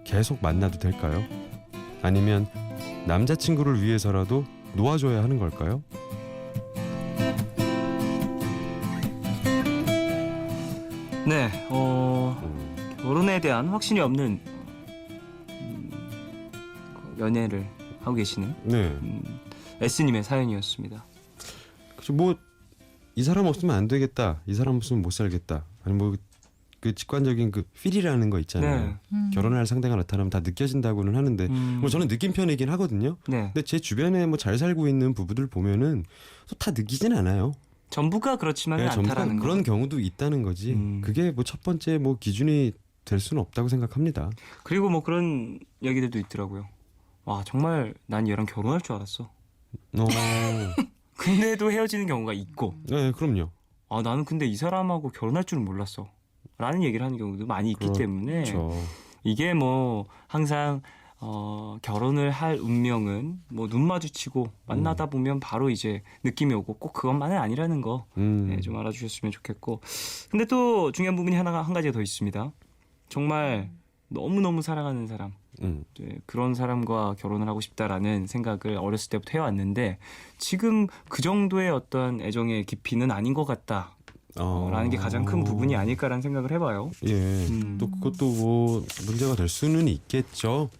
계속 만나도 될까요? 아니면 남자친구를 위해서라도 놓아줘야 하는 걸까요? 네, 결혼에 대한 확신이 없는 연애를 하고 계시는 네. S님의 사연이었습니다. 그쵸, 뭐 이 사람 없으면 안 되겠다, 이 사람 없으면 못 살겠다, 아니 뭐 그 직관적인 그 필이라는 거 있잖아요. 네. 결혼할 상대가 나타나면 다 느껴진다고는 하는데 뭐 저는 느낀 편이긴 하거든요. 네. 근데 제 주변에 뭐 잘 살고 있는 부부들 보면은 또 다 느끼진 않아요. 전부가 그렇지만은 네, 전부가 않다라는 거. 그런 경우도 있다는 거지. 그게 뭐 첫 번째 뭐 기준이 될 수는 없다고 생각합니다. 그리고 뭐 그런 얘기들도 있더라고요. 와, 정말 난 얘랑 결혼할 줄 알았어. 어, 근데도 헤어지는 경우가 있고, 네, 그럼요. 아, 나는 근데 이 사람하고 결혼할 줄은 몰랐어. 라는 얘기를 하는 경우도 많이 있기 때문에 그렇죠. 이게 뭐 항상 결혼을 할 운명은 뭐 눈 마주치고 만나다 보면 바로 이제 느낌이 오고 꼭 그것만은 아니라는 거 네, 좀 알아주셨으면 좋겠고. 근데 또 중요한 부분이 한 가지가 더 있습니다. 정말 너무너무 사랑하는 사람, 네, 그런 사람과 결혼을 하고 싶다라는 생각을 어렸을 때부터 해왔는데 지금 그 정도의 어떤 애정의 깊이는 아닌 것 같다. 라는 게 가장 큰 부분이 아닐까라는 생각을 해봐요. 예, 또 그것도 뭐 문제가 될 수는 있겠죠.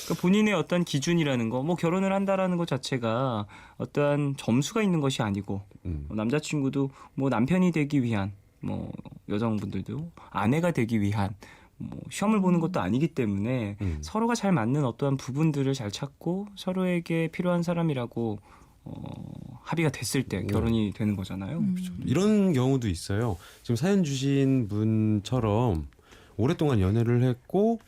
그러니까 본인의 어떤 기준이라는 거, 뭐 결혼을 한다라는 것 자체가 어떠한 점수가 있는 것이 아니고 남자친구도 뭐 남편이 되기 위한, 뭐 여성분들도 아내가 되기 위한 뭐 시험을 보는 것도 아니기 때문에 서로가 잘 맞는 어떠한 부분들을 잘 찾고 서로에게 필요한 사람이라고 합의가 됐을 때 결혼이 되는 거잖아요. 이런 경우도 있어요. 지금 사연 주신 분처럼 오랫동안 연애를 했고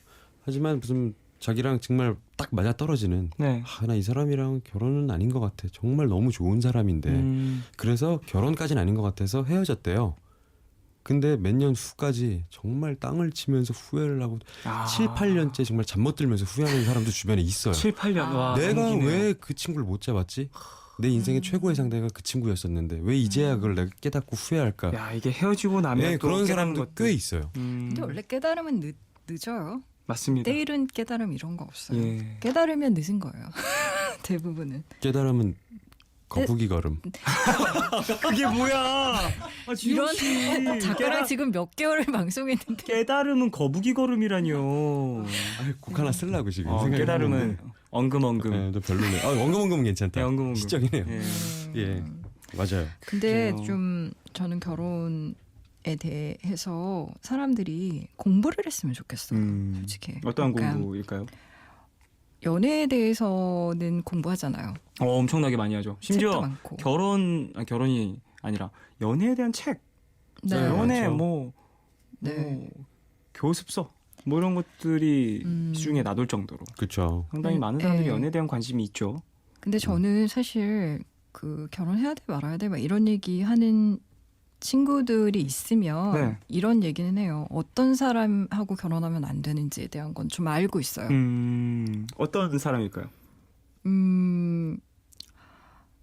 하지만 무슨 자기랑 정말 딱 맞아 떨어지는 네. 나 이 사람이랑 결혼은 아닌 것 같아. 정말 너무 좋은 사람인데 그래서 결혼까지는 아닌 것 같아서 헤어졌대요. 근데 몇 년 후까지 정말 땅을 치면서 후회를 하고 7, 8년째 정말 잠 못 들면서 후회하는 사람도 주변에 있어요. 7, 8년. 와, 내가 넘기네요. 왜 그 친구를 못 잡았지? 내 인생의 최고의 상대가 그 친구였었는데 왜 이제야 그걸 내가 깨닫고 후회할까? 야, 이게 헤어지고 나면 네, 또 그런 깨닫는 사람도 것들. 꽤 있어요. 근데 원래 깨달으면 늦어요. 맞습니다. 때이른 깨달음 이런 거 없어요. 예. 깨달으면 늦은 거예요. 대부분은. 깨달으면 거북이 걸음. 그게 뭐야? 아, 지효 이런 씨. 작가랑 지금 몇 개월을 방송했는데 깨달음은 거북이 걸음이라니요. 곡 하나 쓰려고 지금 깨달음은 엉금엉금. 네, 또 별로네. 엉금엉금은 괜찮다. 네, 엉금엉금. 시적이네요. 예. 예, 맞아요. 근데 그래요. 좀 저는 결혼에 대해서 사람들이 공부를 했으면 좋겠어요. 솔직히. 어떠한 그러니까 공부일까요? 연애에 대해서는 공부하잖아요. 엄청나게 많이 하죠. 책도 심지어 많고. 결혼이 아니라 연애에 대한 책, 네. 연애 맞죠. 뭐 네. 교습서 뭐 이런 것들이 음. 시중에 나돌 정도로 그렇죠. 상당히 네. 많은 사람들이 네. 연애에 대한 관심이 있죠. 근데 저는 사실 그 결혼해야 돼 말아야 돼 막 이런 얘기 하는 친구들이 있으면 네. 이런 얘기는 해요. 어떤 사람하고 결혼하면 안 되는지에 대한 건 좀 알고 있어요. 어떤 사람일까요?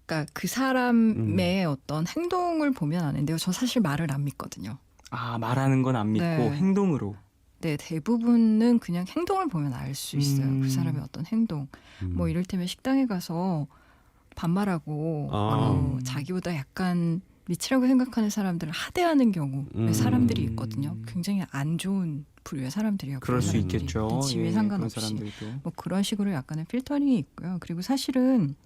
그러니까 그 사람의 어떤 행동을 보면 아는데요. 저 사실 말을 안 믿거든요. 아, 말하는 건 안 믿고 네. 행동으로. 네, 대부분은 그냥 행동을 보면 알 수 있어요. 그 사람의 어떤 행동. 뭐 이를테면 식당에 가서 반말하고 자기보다 약간 미치라고 생각하는 사람들을 하대하는 경우의 사람들이 있거든요. 굉장히 안 좋은 부류의 사람들이요. 그럴 수 사람들이. 있겠죠. 지위에 예, 상관없이. 그런 사람들도. 뭐 그런 식으로 약간의 필터링이 있고요. 그리고 사실은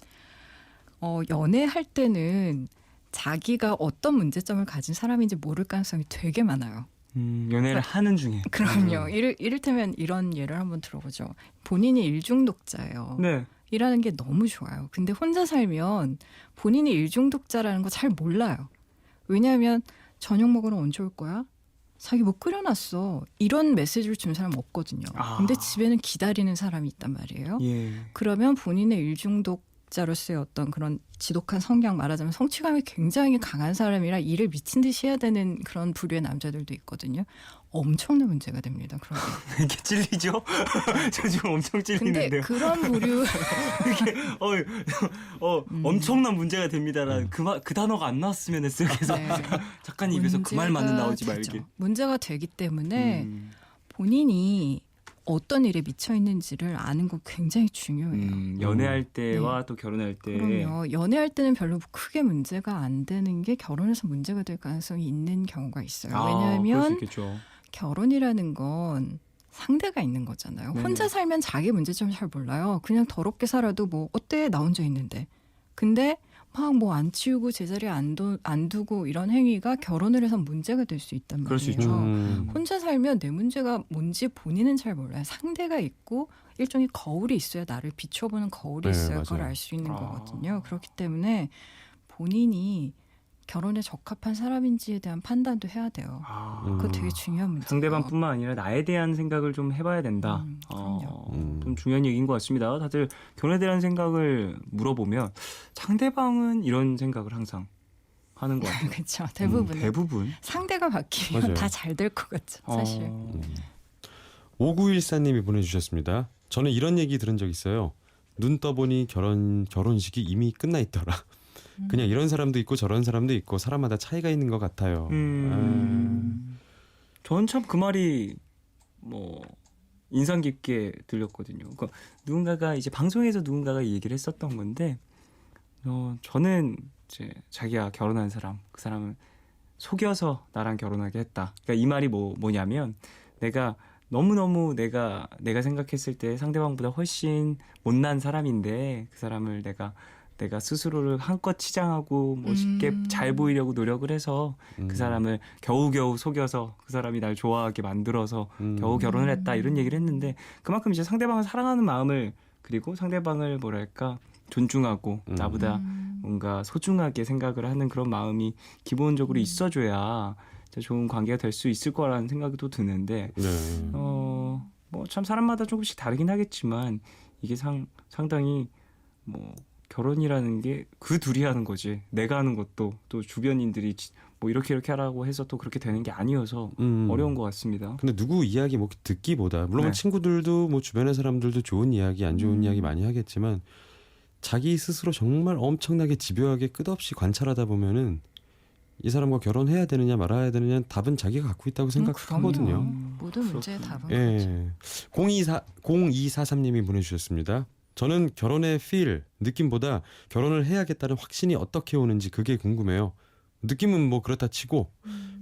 연애할 때는 자기가 어떤 문제점을 가진 사람인지 모를 가능성이 되게 많아요. 연애를 하는 중에. 그럼요. 이를테면 이런 예를 한번 들어보죠. 본인이 일중독자예요. 네. 일하는 게 너무 좋아요. 근데 혼자 살면 본인이 일중독자라는 거 잘 몰라요. 왜냐하면 저녁 먹으러 언제 올 거야? 자기 못 끓여놨어. 이런 메시지를 주는 사람 없거든요. 근데 집에는 기다리는 사람이 있단 말이에요. 예. 그러면 본인의 일중독 기획자로서의 어떤 그런 지독한 성향, 말하자면 성취감이 굉장히 강한 사람이라 일을 미친 듯이 해야 되는 그런 부류의 남자들도 있거든요. 엄청난 문제가 됩니다. 그런 게. 이게 찔리죠? 저 지금 엄청 근데 찔리는데요. 그런 부류 엄청난 문제가 됩니다라는 그 단어가 안 나왔으면 했어요. 그래서 네. 작가님 입에서 그 말만은 나오지 되죠. 말길. 문제가 되기 때문에 본인이 어떤 일에 미쳐 있는지를 아는 건 굉장히 중요해요. 연애할 때와 또 결혼할 때 그럼요. 연애할 때는 별로 크게 문제가 안 되는 게 결혼해서 문제가 될 가능성이 있는 경우가 있어요. 그럴 수 왜냐하면 있겠죠. 결혼이라는 건 상대가 있는 거잖아요. 네네. 혼자 살면 자기 문제점 잘 몰라요. 그냥 더럽게 살아도 뭐 어때? 나 혼자 있는데. 근데 막 뭐 안 치우고 제자리에 안 두고 이런 행위가 결혼을 해서 문제가 될 수 있단 말이에요. 그럴 수 있죠. 혼자 살면 내 문제가 뭔지 본인은 잘 몰라요. 상대가 있고 일종의 거울이 있어야 나를 비춰보는 거울이 네, 있어야 그걸 맞아요. 알 수 있는 아. 거거든요. 그렇기 때문에 본인이 결혼에 적합한 사람인지에 대한 판단도 해야 돼요. 그거 되게 중요한 문제예요. 상대방뿐만 아니라 나에 대한 생각을 좀 해봐야 된다. 그럼요. 좀 중요한 얘기인 것 같습니다. 다들 결혼에 대한 생각을 물어보면 상대방은 이런 생각을 항상 하는 것 같아요. 그렇죠. 대부분 대부분. 상대가 바뀌면 맞아요. 다 잘 될 것 같죠. 사실. 5914님이 보내주셨습니다. 저는 이런 얘기 들은 적 있어요. 눈 떠보니 결혼식이 이미 끝나 있더라. 그냥 이런 사람도 있고 저런 사람도 있고 사람마다 차이가 있는 것 같아요. 저는 참 그 말이 뭐 인상 깊게 들렸거든요. 그러니까 누군가가 이제 방송에서 누군가가 이 얘기를 했었던 건데, 저는 이제 자기가 결혼한 사람, 그 사람을 속여서 나랑 결혼하게 했다. 그러니까 이 말이 뭐냐면 내가 너무너무 내가 생각했을 때 상대방보다 훨씬 못난 사람인데 그 사람을 내가 스스로를 한껏 치장하고 뭐 쉽게 잘 보이려고 노력을 해서 그 사람을 겨우겨우 속여서 그 사람이 날 좋아하게 만들어서 겨우 결혼을 했다 이런 얘기를 했는데 그만큼 이제 상대방을 사랑하는 마음을 그리고 상대방을 뭐랄까 존중하고 나보다 뭔가 소중하게 생각을 하는 그런 마음이 기본적으로 있어줘야 좋은 관계가 될 수 있을 거라는 생각이 또 드는데 네. 뭐 참 사람마다 조금씩 다르긴 하겠지만 이게 상당히 뭐 결혼이라는 게 그 둘이 하는 거지 내가 하는 것도 또 주변인들이 뭐 이렇게 하라고 해서 또 그렇게 되는 게 아니어서 어려운 것 같습니다. 근데 누구 이야기 뭐 듣기보다 물론 네. 친구들도 뭐 주변의 사람들도 좋은 이야기 안 좋은 이야기 많이 하겠지만 자기 스스로 정말 엄청나게 집요하게 끝없이 관찰하다 보면은 이 사람과 결혼해야 되느냐 말아야 되느냐 답은 자기가 갖고 있다고 생각하거든요. 모든 문제의 답은 예. 0243님이 보내주셨습니다. 저는 결혼의 느낌보다 결혼을 해야겠다는 확신이 어떻게 오는지 그게 궁금해요. 느낌은 뭐 그렇다 치고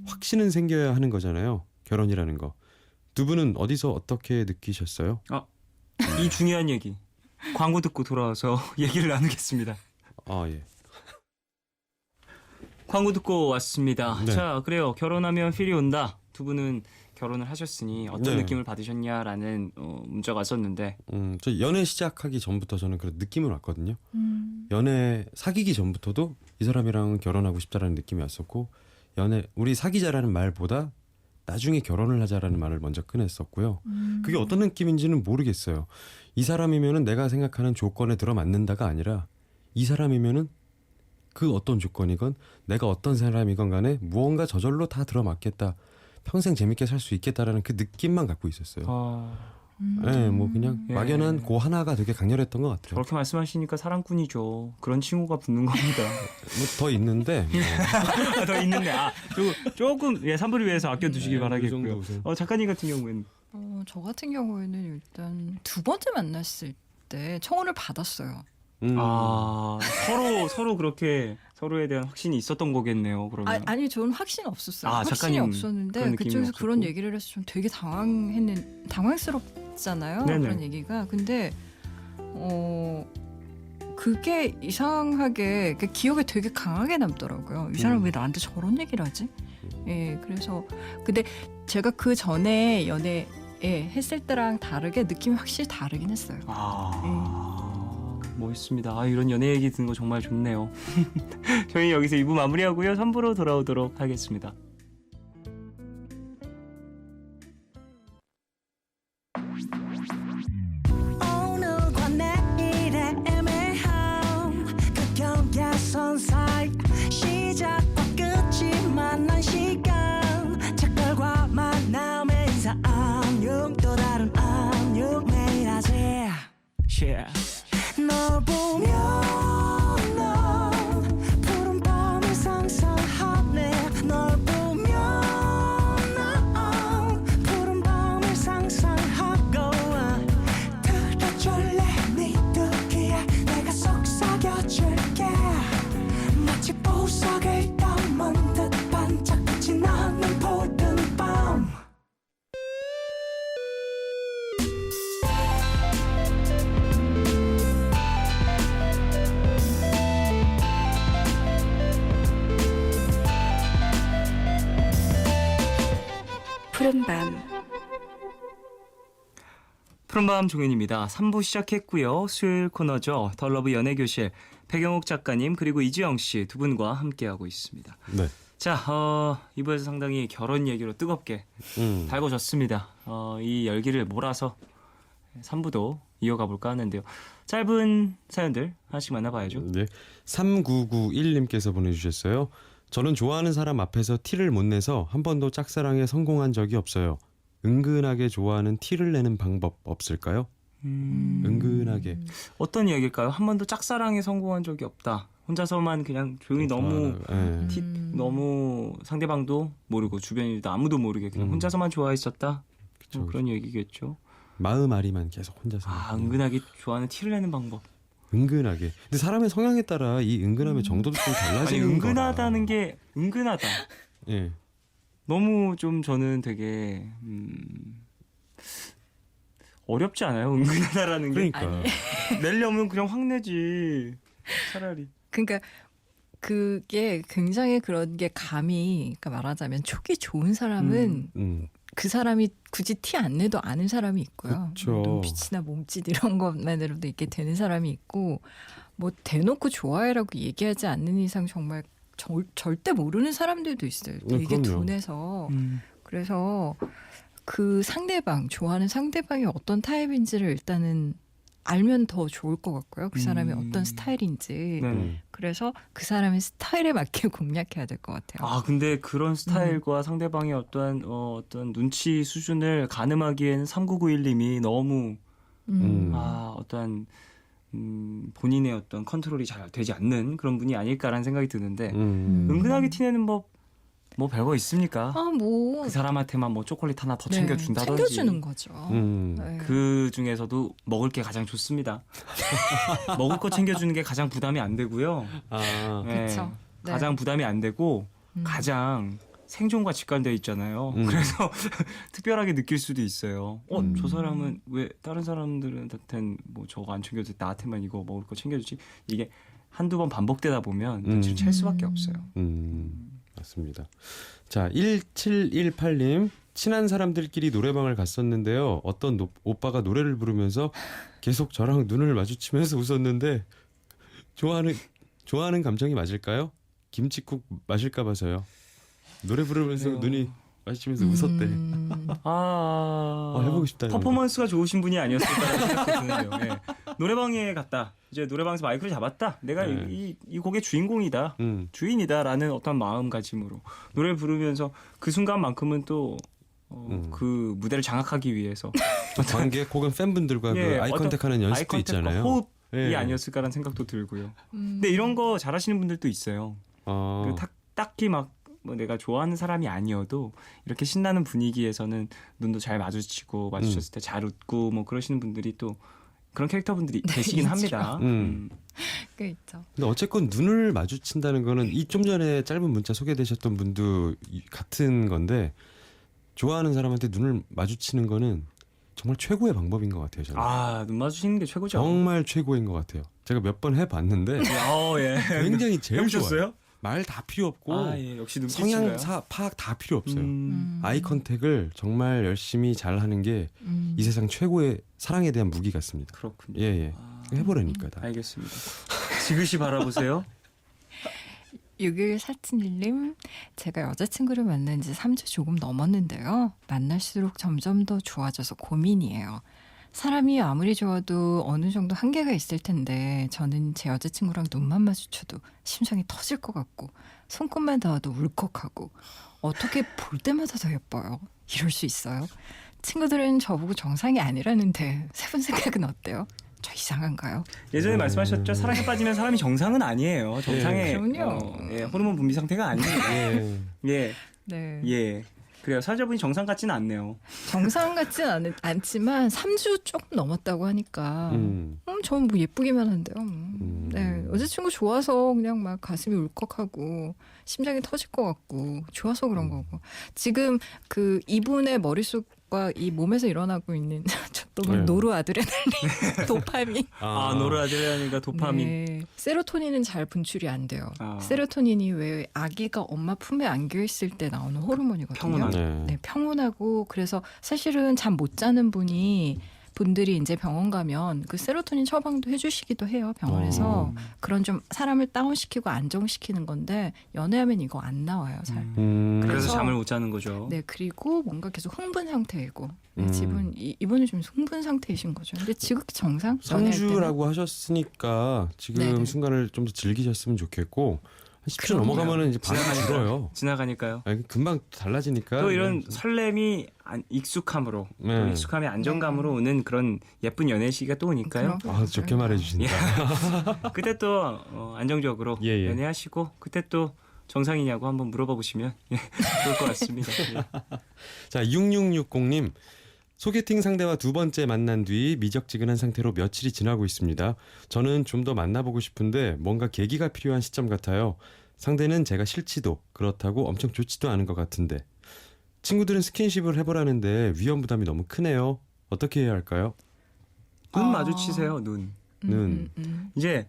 확신은 생겨야 하는 거잖아요. 결혼이라는 거. 두 분은 어디서 어떻게 느끼셨어요? 이 중요한 얘기 광고 듣고 돌아와서 얘기를 나누겠습니다. 아 예. 광고 듣고 왔습니다. 네. 자, 그래요. 결혼하면 필이 온다. 두 분은 결혼을 하셨으니 어떤 네. 느낌을 받으셨냐라는 문자가 왔었는데 저 연애 시작하기 전부터 저는 그런 느낌을 왔거든요. 연애 사귀기 전부터도 이 사람이랑 결혼하고 싶다라는 느낌이 왔었고 우리 사귀자라는 말보다 나중에 결혼을 하자라는 말을 먼저 꺼냈었고요. 그게 어떤 느낌인지는 모르겠어요. 이 사람이면은 내가 생각하는 조건에 들어맞는다가 아니라 이 사람이면은 그 어떤 조건이건 내가 어떤 사람이건 간에 무언가 저절로 다 들어맞겠다. 평생 재밌게 살 수 있겠다라는 그 느낌만 갖고 있었어요. 네, 뭐 그냥 예. 막연한 그 하나가 되게 강렬했던 것 같아요. 저렇게 말씀하시니까 사랑꾼이죠. 그런 친구가 붙는 겁니다. 뭐 더 있는데 뭐. 더 있는데 조금 3부를 위해서 아껴두시기 네, 바라겠고요. 그 정도 우선. 작가님 같은 경우에는 저 같은 경우에는 일단 두 번째 만났을 때 청혼을 받았어요. 서로 그렇게 서로에 대한 확신이 있었던 거겠네요. 그러면 아니 저는 확신 없었어요. 확신이 작가님 그런 없었는데 느낌이 그쪽에서 없었고. 그런 얘기를 해서 좀 되게 당황스럽잖아요. 네네. 그런 얘기가. 근데 그게 이상하게 기억에 되게 강하게 남더라고요. 이 사람 왜 나한테 저런 얘기를 하지? 예, 그래서 근데 제가 그 전에 연애 했을 때랑 다르게 느낌이 확실히 다르긴 했어요. 멋있습니다. 이런 연애 얘기 듣는 거 정말 좋네요. 저희 여기서 2부 마무리하고요. 3부로 돌아오도록 하겠습니다. 오늘과 내일의 애매함 푸른밤 푸른밤 종현입니다. 3부 시작했고요. 수요일 코너죠. 더 러브 연애교실 백영옥 작가님 그리고 이지영 씨 두 분과 함께하고 있습니다. 네. 자, 2부에서 상당히 결혼 얘기로 뜨겁게 달궈졌습니다. 이 열기를 몰아서 3부도 이어가 볼까 하는데요. 짧은 사연들 하나씩 만나봐야죠. 네. 3991님께서 보내주셨어요. 저는 좋아하는 사람 앞에서 티를 못 내서 한 번도 짝사랑에 성공한 적이 없어요. 은근하게 좋아하는 티를 내는 방법 없을까요? 은근하게. 어떤 이야기일까요? 한 번도 짝사랑에 성공한 적이 없다. 혼자서만 그냥 조용히 너무 예. 너무 상대방도 모르고 주변에도 아무도 모르게 그냥 혼자서만 좋아했었다. 그쵸, 그런 얘기겠죠. 마음 아리만 계속 혼자서. 은근하게 좋아하는 티를 내는 방법. 은근하게. 근데 사람의 성향에 따라 이 은근함의 정도도 좀 아니 달라지는 거라. 은근하다는 게 은근하다. 예. 너무 좀 저는 되게 어렵지 않아요? 은근하다라는 게. 그러니까. 내려면 그냥 확 내지. 차라리. 그러니까 그게 굉장히 그런 게 감이 그러니까 말하자면 촉이 좋은 사람은 그 사람이 굳이 티 안 내도 아는 사람이 있고요. 그쵸. 눈빛이나 몸짓 이런 것만으로도 있게 되는 사람이 있고 뭐 대놓고 좋아해라고 얘기하지 않는 이상 정말 절대 모르는 사람들도 있어요. 되게 그럼요. 둔해서. 그래서 그 상대방 좋아하는 상대방이 어떤 타입인지를 일단은 알면 더 좋을 것 같고요. 그 사람이 어떤 스타일인지. 네. 그래서 그 사람의 스타일에 맞게 공략해야 될 것 같아요. 근데 그런 스타일과 상대방의 어떤 눈치 수준을 가늠하기에는 3991님이 너무 어떤 본인의 어떤 컨트롤이 잘 되지 않는 그런 분이 아닐까라는 생각이 드는데 은근하게 티내는 법 뭐 별거 있습니까? 뭐 그 사람한테만 뭐 초콜릿 하나 더 네, 챙겨준다든지 챙겨주는 거죠. 네. 그 중에서도 먹을 게 가장 좋습니다. 먹을 거 챙겨주는 게 가장 부담이 안 되고요. 네, 그쵸. 네. 가장 부담이 안 되고 가장 생존과 직관되어 있잖아요. 그래서 특별하게 느낄 수도 있어요. 저 사람은 왜 다른 사람들한테는 뭐 저거 안 챙겨도 나한테만 이거 먹을 거 챙겨주지? 이게 한두 번 반복되다 보면 눈치를 챌 수밖에 없어요. 맞습니다. 자, 1718님. 친한 사람들끼리 노래방을 갔었는데요. 어떤 오빠가 노래를 부르면서 계속 저랑 눈을 마주치면서 웃었는데 좋아하는 감정이 맞을까요? 김치국 마실까 봐서요. 노래 부르면서 그래요. 눈이 마주치면서 웃었대. 해보고 싶다. 이런 퍼포먼스가 좋으신 분이 아니었을까라는 생각도 드는데요. 네. 노래방에 갔다. 이제 노래방에서 마이크를 잡았다. 내가 이 곡의 주인공이다. 주인이다라는 어떤 마음가짐으로 노래를 부르면서 그 순간만큼은 또 그 무대를 장악하기 위해서 관객 혹은 팬분들과 예, 그 아이컨택하는 어떤 연습도 아이컨택과 있잖아요. 호흡이 예. 아니었을까라는 생각도 들고요. 근데 이런 거 잘하시는 분들도 있어요. 그 딱히 막 뭐 내가 좋아하는 사람이 아니어도 이렇게 신나는 분위기에서는 눈도 잘 마주치고 마주쳤을 때 잘 웃고 뭐 그러시는 분들이 또 그런 캐릭터분들이 계시긴 합니다. 꽤 있죠. 근데 어쨌건 눈을 마주친다는 거는 이 좀 전에 짧은 문자 소개되셨던 분도 같은 건데 좋아하는 사람한테 눈을 마주치는 거는 정말 최고의 방법인 것 같아요. 저는. 눈 마주치는 게 최고죠. 정말 최고인 것 같아요. 제가 몇 번 해봤는데 예. 굉장히 제일 좋아요. 해보셨어요? 말 다 필요 없고 예. 역시 눈빛인가요? 성향 파악 다 필요 없어요. 아이 컨택을 정말 열심히 잘 하는 게 이 세상 최고의 사랑에 대한 무기 같습니다. 그렇군요. 예. 해보라니까 다. 알겠습니다. 지그시 바라보세요. 6147님, 제가 여자친구를 만난 지 3주 조금 넘었는데요. 만날수록 점점 더 좋아져서 고민이에요. 사람이 아무리 좋아도 어느 정도 한계가 있을 텐데 저는 제 여자친구랑 눈만 마주쳐도 심장이 터질 것 같고 손끝만 닿아도 울컥하고 어떻게 볼 때마다 더 예뻐요. 이럴 수 있어요? 친구들은 저보고 정상이 아니라는데 세 분 생각은 어때요? 저 이상한가요? 예전에 말씀하셨죠. 사랑에 빠지면 사람이 정상은 아니에요. 정상의 그럼요. 호르몬 분비 상태가 아니에요. 예. 네. 예. 그래요. 사자분이 정상 같지는 않네요. 정상 같진 않지만 3주 조금 넘었다고 하니까 저는 뭐 예쁘기만 한데요. 네, 여자친구 좋아서 그냥 막 가슴이 울컥하고 심장이 터질 것 같고 좋아서 그런 거고 지금 그 이분의 머릿속과 이 몸에서 일어나고 있는 또는 네. 노르아드레날린, 도파민. 아, 노르아드레날린과 도파민. 네. 세로토닌은 잘 분출이 안 돼요. 아. 세로토닌이 왜 아기가 엄마 품에 안겨 있을 때 나오는 호르몬이거든요. 평온한. 네. 네, 평온하고 그래서 사실은 잠 못 자는 분들이 이제 병원 가면 그 세로토닌 처방도 해주시기도 해요. 병원에서 그런 좀 사람을 다운시키고 안정시키는 건데 연애하면 이거 안 나와요. 잘. 그래서 그래서 잠을 못 자는 거죠. 네, 그리고 뭔가 계속 흥분 상태이고 네, 음. 이분은 좀 흥분 상태이신 거죠. 근데 지극히 정상. 연애할 때는. 상주라고 하셨으니까 지금 네네. 순간을 좀 더 즐기셨으면 좋겠고 한 10초 그럼요. 넘어가면은 이제 반이 지나가니까요. 줄어요. 지나가니까요. 아니, 금방 달라지니까. 또 이런 설렘이 익숙함으로 또 네. 익숙함이 안정감으로 오는 그런 예쁜 연애 시기가 또 오니까요. 그럼. 아, 좋게 말해주신다. 그때 또 안정적으로 예, 예. 연애하시고 그때 또 정상이냐고 한번 물어봐 보시면 좋을 것 같습니다. 예. 자, 6660님. 소개팅 상대와 두 번째 만난 뒤 미적지근한 상태로 며칠이 지나고 있습니다. 저는 좀 더 만나보고 싶은데 뭔가 계기가 필요한 시점 같아요. 상대는 제가 싫지도 그렇다고 엄청 좋지도 않은 것 같은데. 친구들은 스킨십을 해보라는데 위험 부담이 너무 크네요. 어떻게 해야 할까요? 눈 아. 마주치세요. 눈. 이제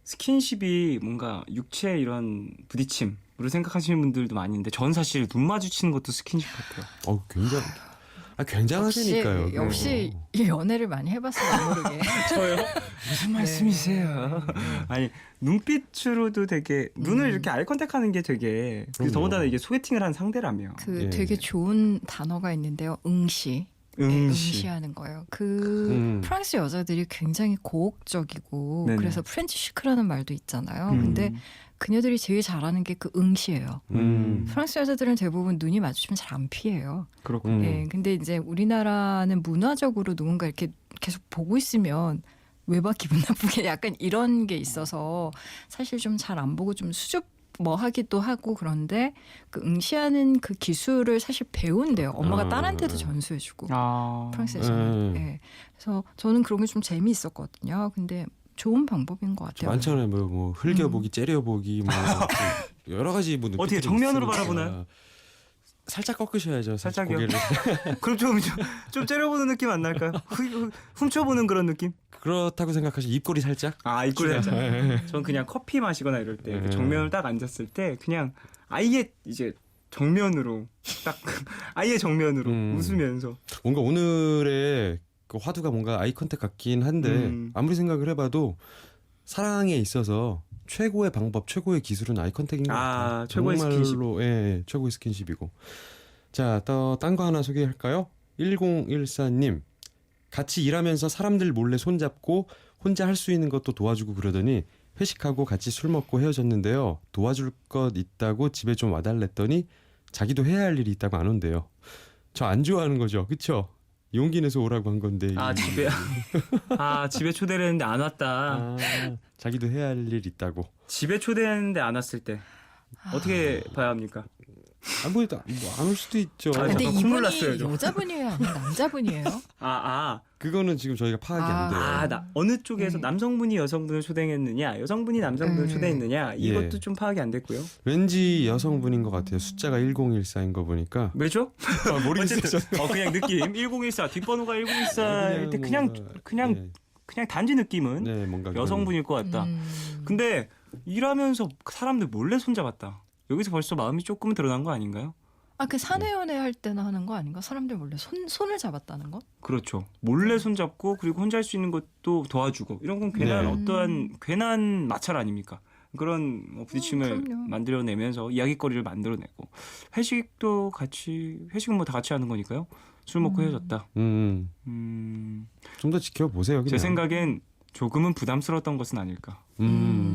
스킨십이 뭔가 육체 이런 부딪힘으로 생각하시는 분들도 많이 있는데 전 사실 눈 마주치는 것도 스킨십 같아요. 굉장하시니까요. 역시 이 연애를 많이 해봤어요. 모르게. 저요? 무슨 말씀이세요? 아니 눈빛으로도 되게 눈을 이렇게 아이 컨택하는 게 되게 그럼요. 더군다나 이게 소개팅을 한 상대라며. 그 예. 되게 좋은 단어가 있는데요. 응시. 네, 응시하는 거예요. 프랑스 여자들이 굉장히 고혹적이고 네네. 그래서 프렌치 시크라는 말도 있잖아요. 음. 근데 그녀들이 제일 잘하는 게 그 응시예요. 프랑스 여자들은 대부분 눈이 마주치면 잘 안 피해요. 그렇군요. 예, 근데 이제 우리나라는 문화적으로 누군가 이렇게 계속 보고 있으면 왜 봐 기분 나쁘게 약간 이런 게 있어서 사실 좀 잘 안 보고 좀 수줍 뭐 하기도 하고 그런데 그 응시하는 그 기술을 사실 배운대요. 엄마가 딸한테도 전수해주고 아. 프랑스에서는. 예. 그래서 저는 그런 게 좀 재미있었거든요. 근데 좋은 방법인 것 같아요. 많잖아요. 뭐 흘겨보기, 째려보기, 뭐 여러 가지 뭐 어떻게 눈빛들이 정면으로 있으니까. 바라보나요? 살짝 꺾으셔야죠. 살짝이요? 고개를. 그럼 좀 째려보는 느낌 안 날까요? 훔쳐보는 그런 느낌? 그렇다고 생각하시면 입꼬리 살짝. 아 입꼬리 살짝. 전 그냥 커피 마시거나 이럴 때 이렇게 정면을 딱 앉았을 때 그냥 아예 이제 정면으로 딱 아예 정면으로 웃으면서 뭔가 오늘의 그 화두가 뭔가 아이 컨택 같긴 한데 아무리 생각을 해봐도 사랑에 있어서 최고의 방법, 최고의 기술은 아이 컨택인 것 같아요. 최고의 정말로, 예, 최고의 스킨십이고. 자, 또 딴 거 하나 소개할까요? 1014님. 같이 일하면서 사람들 몰래 손잡고 혼자 할 수 있는 것도 도와주고 그러더니 회식하고 같이 술 먹고 헤어졌는데요. 도와줄 것 있다고 집에 좀 와달랬더니 자기도 해야 할 일이 있다고 안 온대요. 저 안 좋아하는 거죠. 그쵸? 용기 내서 오라고 한 건데. 집에 초대를 했는데 안 왔다. 자기도 해야 할 일 있다고. 집에 초대했는데 안 왔을 때 어떻게 봐야 합니까? 안 올 수도 있죠. 근데 잠깐 콧물 났어요, 이분이 저. 여자분이에요? 아니면 남자분이에요? 그거는 지금 저희가 파악이 안 돼요. 어느 쪽에서 네. 남성분이 여성분을 초대했느냐, 여성분이 남성분을 초대했느냐 이것도 예. 좀 파악이 안 됐고요. 왠지 여성분인 것 같아요. 숫자가 1014인 거 보니까. 왜죠? 모르겠어요. 어쨌든 그냥 느낌 1014 뒷번호가 1014일 때 그냥 단지 느낌은 네, 뭔가 여성분일 것 같다. 근데 일하면서 사람들 몰래 손잡았다. 여기서 벌써 마음이 조금 드러난 거 아닌가요? 그 사내 연애 할 때나 하는 거 아닌가? 사람들 몰래 손을 잡았다는 거? 그렇죠. 몰래 손잡고 그리고 혼자 할 수 있는 것도 도와주고 이런 건 괜한 네. 어떠한 괜한 마찰 아닙니까? 그런 부딪힘을 그럼요. 만들어내면서 이야기거리를 만들어내고 회식은 뭐 다 같이 하는 거니까요. 술 먹고 헤어졌다. 좀 더 지켜보세요. 그냥. 제 생각엔 조금은 부담스러웠던 것은 아닐까.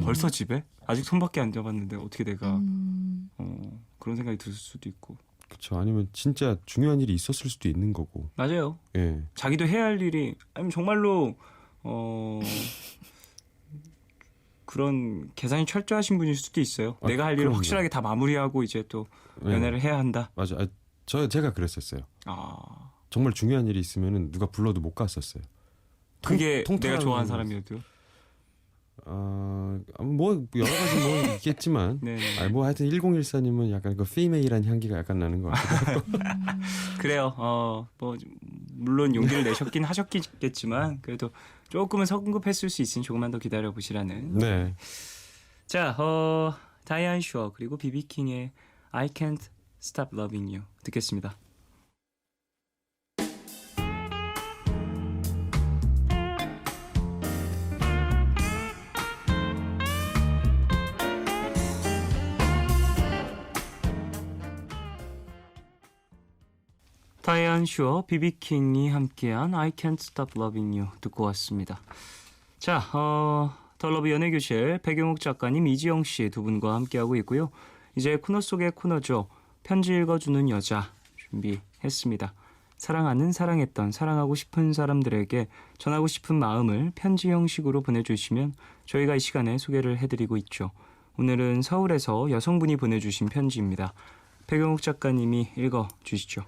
벌써 집에? 아직 손밖에 안 잡았는데 어떻게 내가 그런 생각이 들 수도 있고. 그렇죠. 아니면 진짜 중요한 일이 있었을 수도 있는 거고. 맞아요. 예. 자기도 해야 할 일이 아니면 정말로 그런 계산이 철저하신 분일 수도 있어요. 내가 할 일을 그럼요. 확실하게 다 마무리하고 이제 또 연애를 해야 한다. 맞아. 제가 그랬었어요. 아, 정말 중요한 일이 있으면은 누가 불러도 못 갔었어요. 그게 통통하는 내가 좋아하는 거. 사람이어도. 뭐 여러 가지 뭐 있겠지만. 네. 뭐 하여튼 1014님은 약간 그 피메일한 향기가 약간 나는 것 같아요. 그래요. 뭐 물론 용기를 내셨긴 하셨겠지만 그래도 조금은 성급했을 수 있으니 조금만 더 기다려 보시라는. 네. 자, 다이안 슈어 그리고 비비킹의 I Can't Stop Loving You 듣겠습니다. 다이안 슈어, 비비킹이 함께한 I Can't Stop Loving You 듣고 왔습니다. 자, 더 러브 연애교실 백영욱 작가님, 이지영 씨 두 분과 함께하고 있고요. 이제 코너 속의 코너죠. 편지 읽어주는 여자 준비했습니다. 사랑하는, 사랑했던, 사랑하고 싶은 사람들에게 전하고 싶은 마음을 편지 형식으로 보내주시면 저희가 이 시간에 소개를 해드리고 있죠. 오늘은 서울에서 여성분이 보내주신 편지입니다. 백영욱 작가님이 읽어주시죠.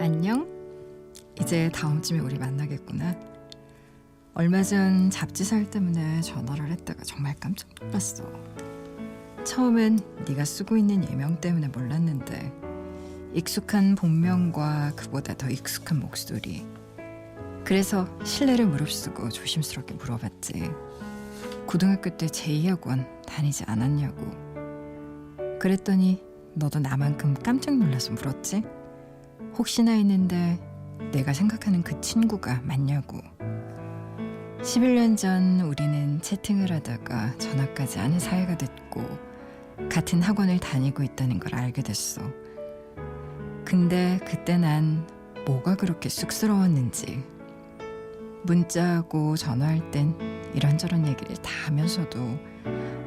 안녕. 이제 다음 주에 우리 만나겠구나. 얼마 전 잡지사일 때문에 전화를 했다가 정말 깜짝 놀랐어. 처음엔 네가 쓰고 있는 예명 때문에 몰랐는데 익숙한 본명과 그보다 더 익숙한 목소리. 그래서 실례를 무릅쓰고 조심스럽게 물어봤지. 고등학교 때 제2학원 다니지 않았냐고. 그랬더니 너도 나만큼 깜짝 놀라서 물었지. 혹시나 했는데 내가 생각하는 그 친구가 맞냐고. 11년 전 우리는 채팅을 하다가 전화까지 하는 사이가 됐고 같은 학원을 다니고 있다는 걸 알게 됐어. 근데 그때 난 뭐가 그렇게 쑥스러웠는지. 문자하고 전화할 땐 이런저런 얘기를 다 하면서도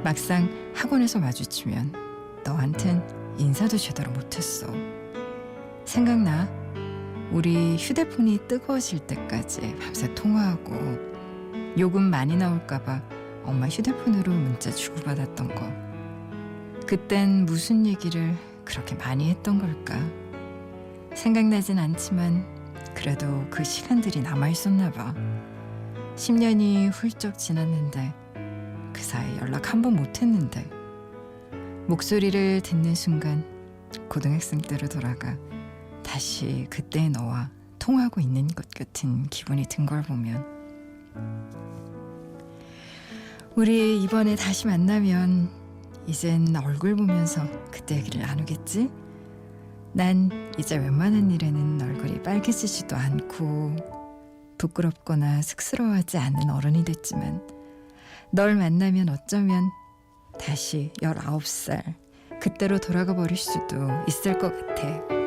막상 학원에서 마주치면 너한텐 인사도 제대로 못했어. 생각나? 우리 휴대폰이 뜨거워질 때까지 밤새 통화하고 요금 많이 나올까봐 엄마 휴대폰으로 문자 주고받았던 거. 그땐 무슨 얘기를 그렇게 많이 했던 걸까? 생각나진 않지만 그래도 그 시간들이 남아있었나 봐. 10년이 훌쩍 지났는데 그 사이 연락 한 번 못했는데 목소리를 듣는 순간 고등학생 때로 돌아가 다시 그때의 너와 통하고 있는 것 같은 기분이 든 걸 보면 우리 이번에 다시 만나면 이젠 얼굴 보면서 그때 얘기를 나누겠지? 난 이제 웬만한 일에는 얼굴이 빨개지지도 않고 부끄럽거나 쑥스러워하지 않는 어른이 됐지만 널 만나면 어쩌면 다시 19살 그때로 돌아가 버릴 수도 있을 것 같아.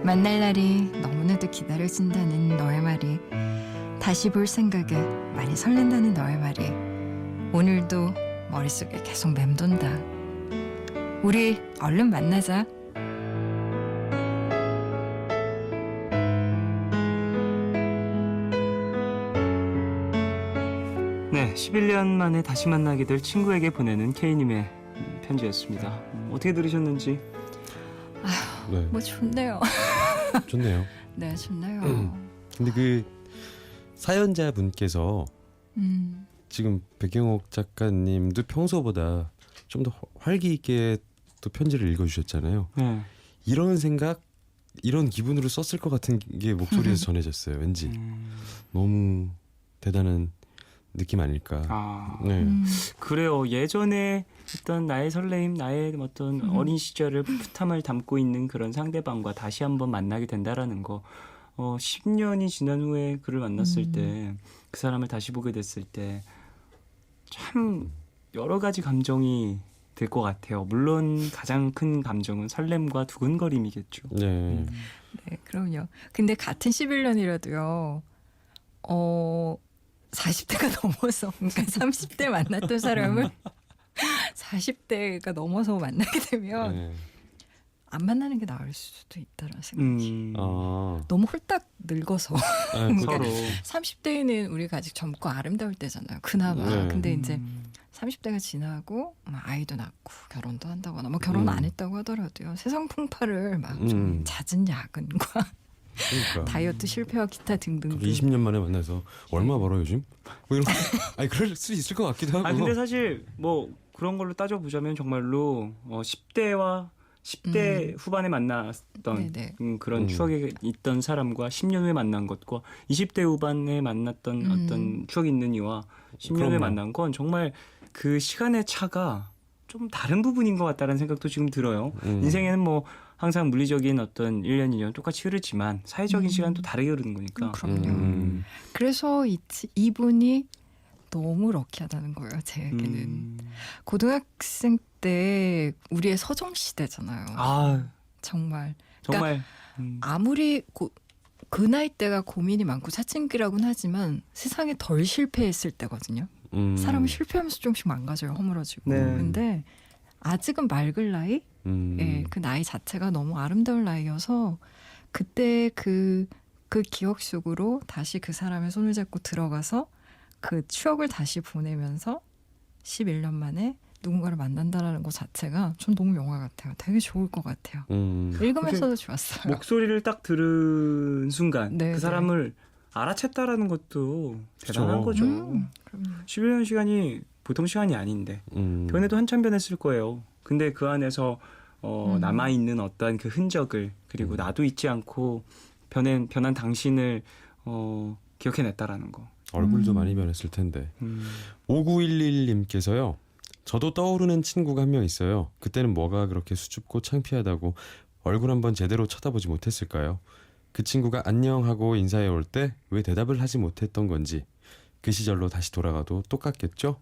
만날 날이 너무나도 기다려진다는 너의 말이, 다시 볼 생각에 많이 설렌다는 너의 말이 오늘도 머릿속에 계속 맴돈다. 우리 얼른 만나자. 네, 11년 만에 다시 만나게 될 친구에게 보내는 K님의 편지였습니다. 어떻게 들으셨는지? 네. 뭐 좋네요. 좋네요. 네, 좋네요. 근데 그 사연자분께서 지금 백영옥 작가님도 평소보다 좀 더 활기 있게 또 편지를 읽어주셨잖아요. 네. 이런 생각, 이런 기분으로 썼을 것 같은 게 목소리에서 전해졌어요. 왠지 너무 대단한 느낌 아닐까. 아, 네. 그래요. 예전에 어떤 나의 설레임, 나의 어떤 어린 시절을 풋풋함을 담고 있는 그런 상대방과 다시 한번 만나게 된다라는 거. 10년이 지난 후에 그를 만났을 때, 그 사람을 다시 보게 됐을 때, 참 여러 가지 감정이 들 것 같아요. 물론 가장 큰 감정은 설렘과 두근거림이겠죠. 네. 네, 그럼요. 근데 같은 11년이라도요. 40대가 넘어서, 그러니까 30대 만났던 사람을 40대가 넘어서 만나게 되면 네. 안 만나는 게 나을 수도 있다는 생각이. 아, 너무 홀딱 늙어서. 서로. 30대에는 우리가 아직 젊고 아름다울 때잖아요. 그나마. 네. 근데 이제 30대가 지나고 아이도 낳고 결혼도 한다거나 뭐 결혼 안 했다고 하더라도요. 세상 풍파를 막 좀 잦은 야근과 그러니까. 다이어트 실패와 기타 등등. 20년 만에 만나서 얼마 벌어 요즘? 뭐 이런 아니 그럴 수 있을 것 같기도 하고. 아 근데 사실 뭐 그런 걸로 따져보자면 정말로 10대와 10대 후반에 만났던 네네. 그런 추억이 있던 사람과 10년 후에 만난 것과 20대 후반에 만났던 어떤 추억이 있는 이와 10년 후에 그럼요. 만난 건 정말 그 시간의 차가 좀 다른 부분인 것 같다는 생각도 지금 들어요. 인생에는 뭐 항상 물리적인 어떤 1년, 2년 똑같이 흐르지만 사회적인 시간은 또 다르게 흐르는 거니까. 그럼요. 그래서 이분이 너무 럭키하다는 거예요. 제에게는. 고등학생 때 우리의 서정 시대잖아요. 아 정말. 정말 아무리 그 나이 때가 고민이 많고 사춘기라고는 하지만 세상에 덜 실패했을 때거든요. 사람은 실패하면서 조금씩 망가져요. 허물어지고. 네. 근데 아직은 맑을 나이? 예, 그 나이 자체가 너무 아름다운 나이여서 그때 그 기억 속으로 다시 그 사람의 손을 잡고 들어가서 그 추억을 다시 보내면서 11년 만에 누군가를 만난다라는 것 자체가 전 너무 영화 같아요. 되게 좋을 것 같아요. 읽으면서도 좋았어요. 목소리를 딱 들은 순간 네, 그 네. 사람을 알아챘다라는 것도 대단한 그쵸. 거죠. 그럼요. 11년 시간이 보통 시간이 아닌데 변해도 한참 변했을 거예요. 근데 그 안에서 남아있는 어떠한 그 흔적을 그리고 나도 잊지 않고 변한 당신을 기억해냈다라는 거. 얼굴도 많이 변했을 텐데. 5911님께서요. 저도 떠오르는 친구가 한 명 있어요. 그때는 뭐가 그렇게 수줍고 창피하다고 얼굴 한번 제대로 쳐다보지 못했을까요? 그 친구가 안녕하고 인사해 올 때 왜 대답을 하지 못했던 건지 그 시절로 다시 돌아가도 똑같겠죠?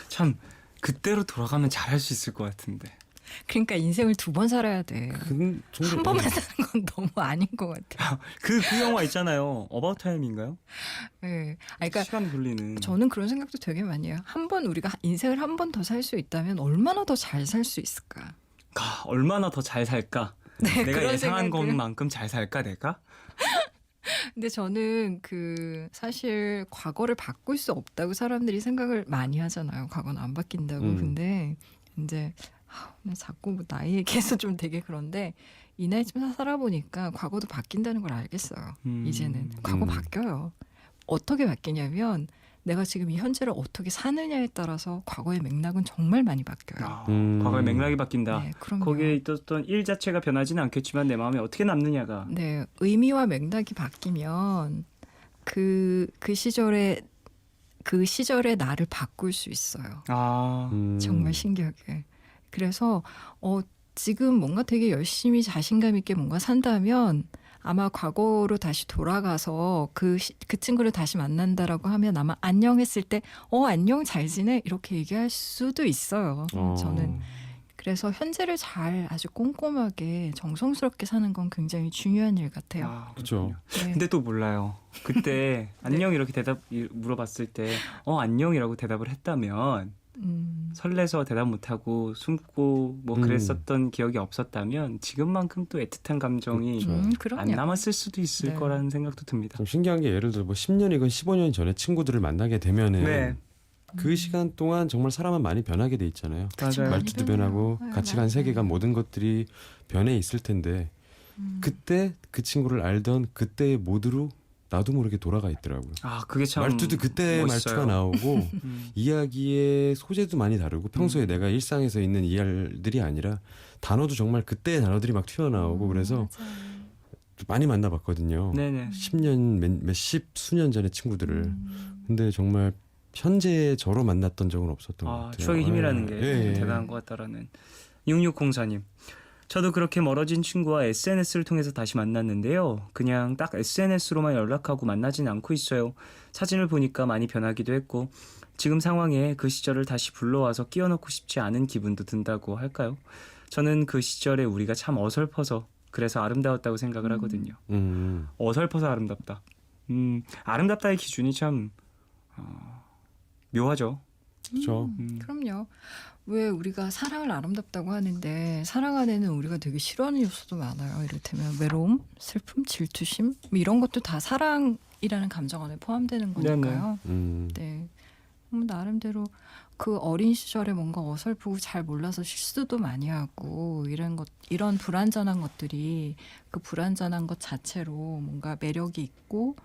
참 그때로 돌아가면 잘할 수 있을 것 같은데. 그러니까 인생을 2번 살아야 돼. 한 한 번만 사는 건 너무 아닌 것 같아요. 그 영화 있잖아요. 어바웃 타임인가요? 네. 그러니까 시간 돌리는. 저는 그런 생각도 되게 많이 해요. 한 번 우리가 인생을 한 번 더 살 수 있다면 얼마나 더 잘 살 수 있을까? 얼마나 더 잘 살까? 네, 내가 그런 예상한 생각을. 것만큼 잘 살까 내가? 근데 저는 사실 과거를 바꿀 수 없다고 사람들이 생각을 많이 하잖아요. 과거는 안 바뀐다고. 근데 이제 자꾸 뭐 나이 얘기해서 좀 되게 그런데 이 나이쯤 살아보니까 과거도 바뀐다는 걸 알겠어요. 이제는 과거 바뀌어요. 어떻게 바뀌냐면 내가 지금 이 현재를 어떻게 사느냐에 따라서 과거의 맥락은 정말 많이 바뀌어요. 과거의 맥락이 바뀐다. 네, 그럼요. 거기에 있었던 일 자체가 변하지는 않겠지만 내 마음에 어떻게 남느냐가. 네, 의미와 맥락이 바뀌면 그 시절의 나를 바꿀 수 있어요. 정말 신기하게. 그래서 지금 뭔가 되게 열심히 자신감 있게 뭔가 산다면 아마 과거로 다시 돌아가서 그 친구를 다시 만난다라고 하면 아마 안녕했을 때 안녕 잘 지내 이렇게 얘기할 수도 있어요. 저는 그래서 현재를 잘 아주 꼼꼼하게 정성스럽게 사는 건 굉장히 중요한 일 같아요. 그렇죠. 네. 근데 또 몰라요. 그때 안녕 이렇게 물어봤을 때 안녕이라고 대답을 했다면 설레서 대답 못하고 숨고 뭐 그랬었던 기억이 없었다면 지금만큼 또 애틋한 감정이 그럼요. 안 남았을 수도 있을 네. 거라는 생각도 듭니다. 좀 신기한 게 예를 들어 뭐 10년이건 15년 전에 친구들을 만나게 되면은 네. 그 시간 동안 정말 사람은 많이 변하게 돼 있잖아요. 맞아요. 말투도 변해요. 변하고 네, 가치관 맞아요. 세계관 모든 것들이 변해 있을 텐데 그때 그 친구를 알던 그때의 모드로 나도 모르게 돌아가 있더라고요. 그게 참 말투도 그때 멋있어요. 말투가 나오고 이야기의 소재도 많이 다르고 평소에 내가 일상에서 있는 이야기들이 아니라 단어도 정말 그때의 단어들이 막 튀어나오고 그래서 많이 만나봤거든요. 네네. 10년 몇십 수년 전의 친구들을 근데 정말 현재 저로 만났던 적은 없었던 것 같아요. 추억의 힘이라는 게 예. 대단한 것 같다라는. 6604님. 저도 그렇게 멀어진 친구와 SNS를 통해서 다시 만났는데요. 그냥 딱 SNS로만 연락하고 만나진 않고 있어요. 사진을 보니까 많이 변하기도 했고 지금 상황에 그 시절을 다시 불러와서 끼워넣고 싶지 않은 기분도 든다고 할까요? 저는 그 시절에 우리가 참 어설퍼서 그래서 아름다웠다고 생각을 하거든요. 어설퍼서 아름답다. 아름답다의 기준이 참 묘하죠. 그렇죠. 그럼요. 왜 우리가 사랑을 아름답다고 하는데 사랑 안에는 우리가 되게 싫어하는 요소도 많아요. 이를테면 외로움, 슬픔, 질투심 뭐 이런 것도 다 사랑이라는 감정 안에 포함되는 거니까요. 네. 나름대로 그 어린 시절에 뭔가 어설프고 잘 몰라서 실수도 많이 하고 이런 불완전한 것들이 그 불완전한 것 자체로 뭔가 매력이 있고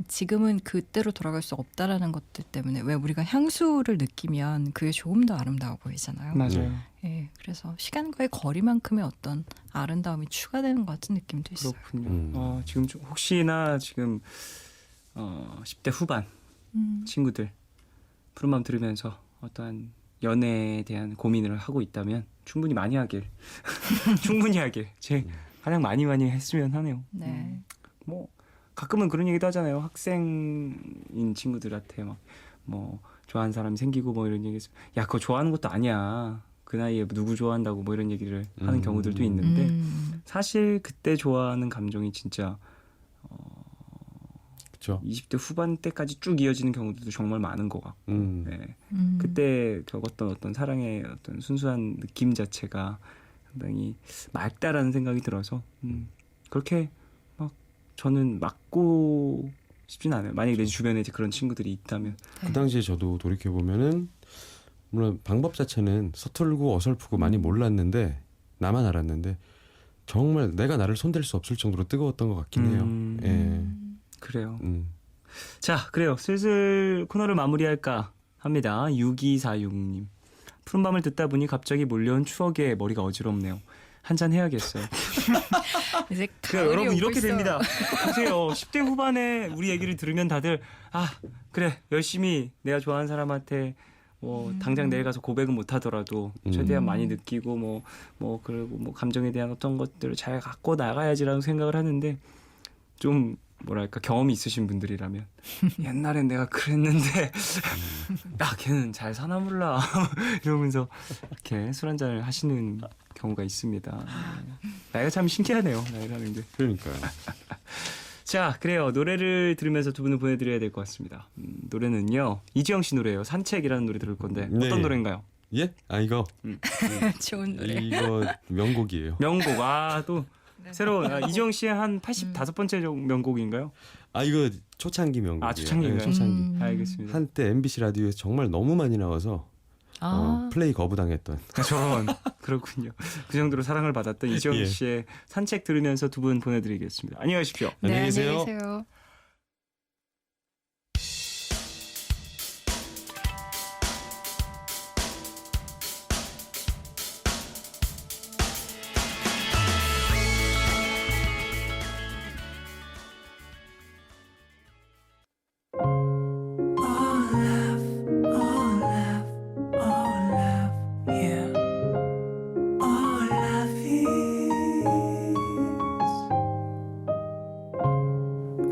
지금은 그때로 돌아갈 수 없다라는 것들 때문에 왜 우리가 향수를 느끼면 그게 조금 더 아름다워 보이잖아요. 맞아요. 예, 그래서 시간과의 거리만큼의 어떤 아름다움이 추가되는 것 같은 느낌도 있어요. 그렇군요. 지금 혹시나 지금 10대 후반 친구들 푸른밤 들으면서 어떠한 연애에 대한 고민을 하고 있다면 충분히 많이 하길 충분히 하길 제 가장 많이 했으면 하네요. 네. 뭐 가끔은 그런 얘기도 하잖아요. 학생인 친구들한테 막 뭐 좋아하는 사람이 생기고 뭐 이런 얘기해서 야 그거 좋아하는 것도 아니야. 그 나이에 누구 좋아한다고 뭐 이런 얘기를 하는 경우들도 있는데 사실 그때 좋아하는 감정이 진짜 그렇죠. 20대 후반 때까지 쭉 이어지는 경우들도 정말 많은 것 같고 네. 그때 겪었던 어떤 사랑의 어떤 순수한 느낌 자체가 상당히 맑다라는 생각이 들어서 그렇게 막 저는 맞고 싶진 않아요. 만약에 내 주변에 이제 그런 친구들이 있다면. 그 당시에 저도 돌이켜 보면은 물론 방법 자체는 서툴고 어설프고 많이 몰랐는데 나만 알았는데 정말 내가 나를 손댈 수 없을 정도로 뜨거웠던 것 같긴 해요. 예. 그래요. 자, 그래요. 슬슬 코너를 마무리할까 합니다. 6246님. 푸른밤을 듣다 보니 갑자기 몰려온 추억에 머리가 어지럽네요. 한잔 해야겠어요. 이제 그래요, 여러분 오고 이렇게 있어요. 됩니다. 보세요. 10대 후반에 우리 얘기를 들으면 다들 그래 열심히 내가 좋아하는 사람한테 뭐 당장 내일 가서 고백은 못 하더라도 최대한 많이 느끼고 그리고 뭐 감정에 대한 어떤 것들을 잘 갖고 나가야지라는 생각을 하는데 좀 뭐랄까 경험이 있으신 분들이라면 옛날엔 내가 그랬는데 걔는 잘 사나 몰라 이러면서 이렇게 술 한잔을 하시는 경우가 있습니다. 나이가 참 신기하네요. 나이라는 게. 그러니까요. 자, 그래요. 노래를 들으면서 두 분을 보내드려야 될 것 같습니다. 노래는요. 이지영 씨 노래예요. 산책이라는 노래 들을 건데 네. 어떤 노래인가요? 예? 이거 좋은 노래. 이거 명곡이에요. 명곡. 또 네. 새로운 이지영 씨의 한 85번째 명곡인가요? 이거 초창기 명곡이에요. 초창기인가요? 네, 초창기. 알겠습니다. 한때 MBC 라디오에서 정말 너무 많이 나와서 플레이 거부당했던. 저런 그렇군요. 그 정도로 사랑을 받았던 이지영 예. 씨의 산책 들으면서 두 분 보내드리겠습니다. 안녕히 가십시오. 네, 안녕히 계세요. 안녕히 계세요.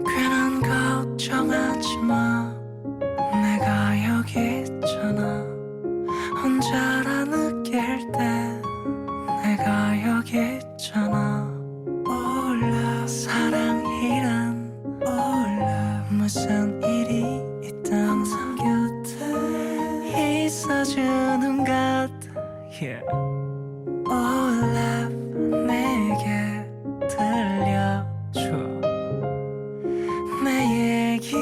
괜한 걱정하지 마 내가 여기 있잖아 혼자라 느낄 때 내가 여기 있잖아 Oh love 사랑이란 Oh love 무슨 일이 있든 항상 곁에 있어주는 것 yeah. Oh love 내게 들려줘 내 얘기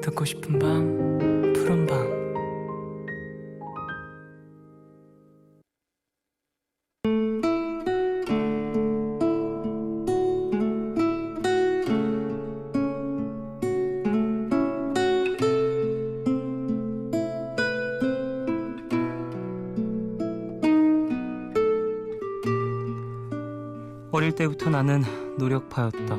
듣고 싶은 밤 푸른 밤 어릴 때부터 나는 노력파였다.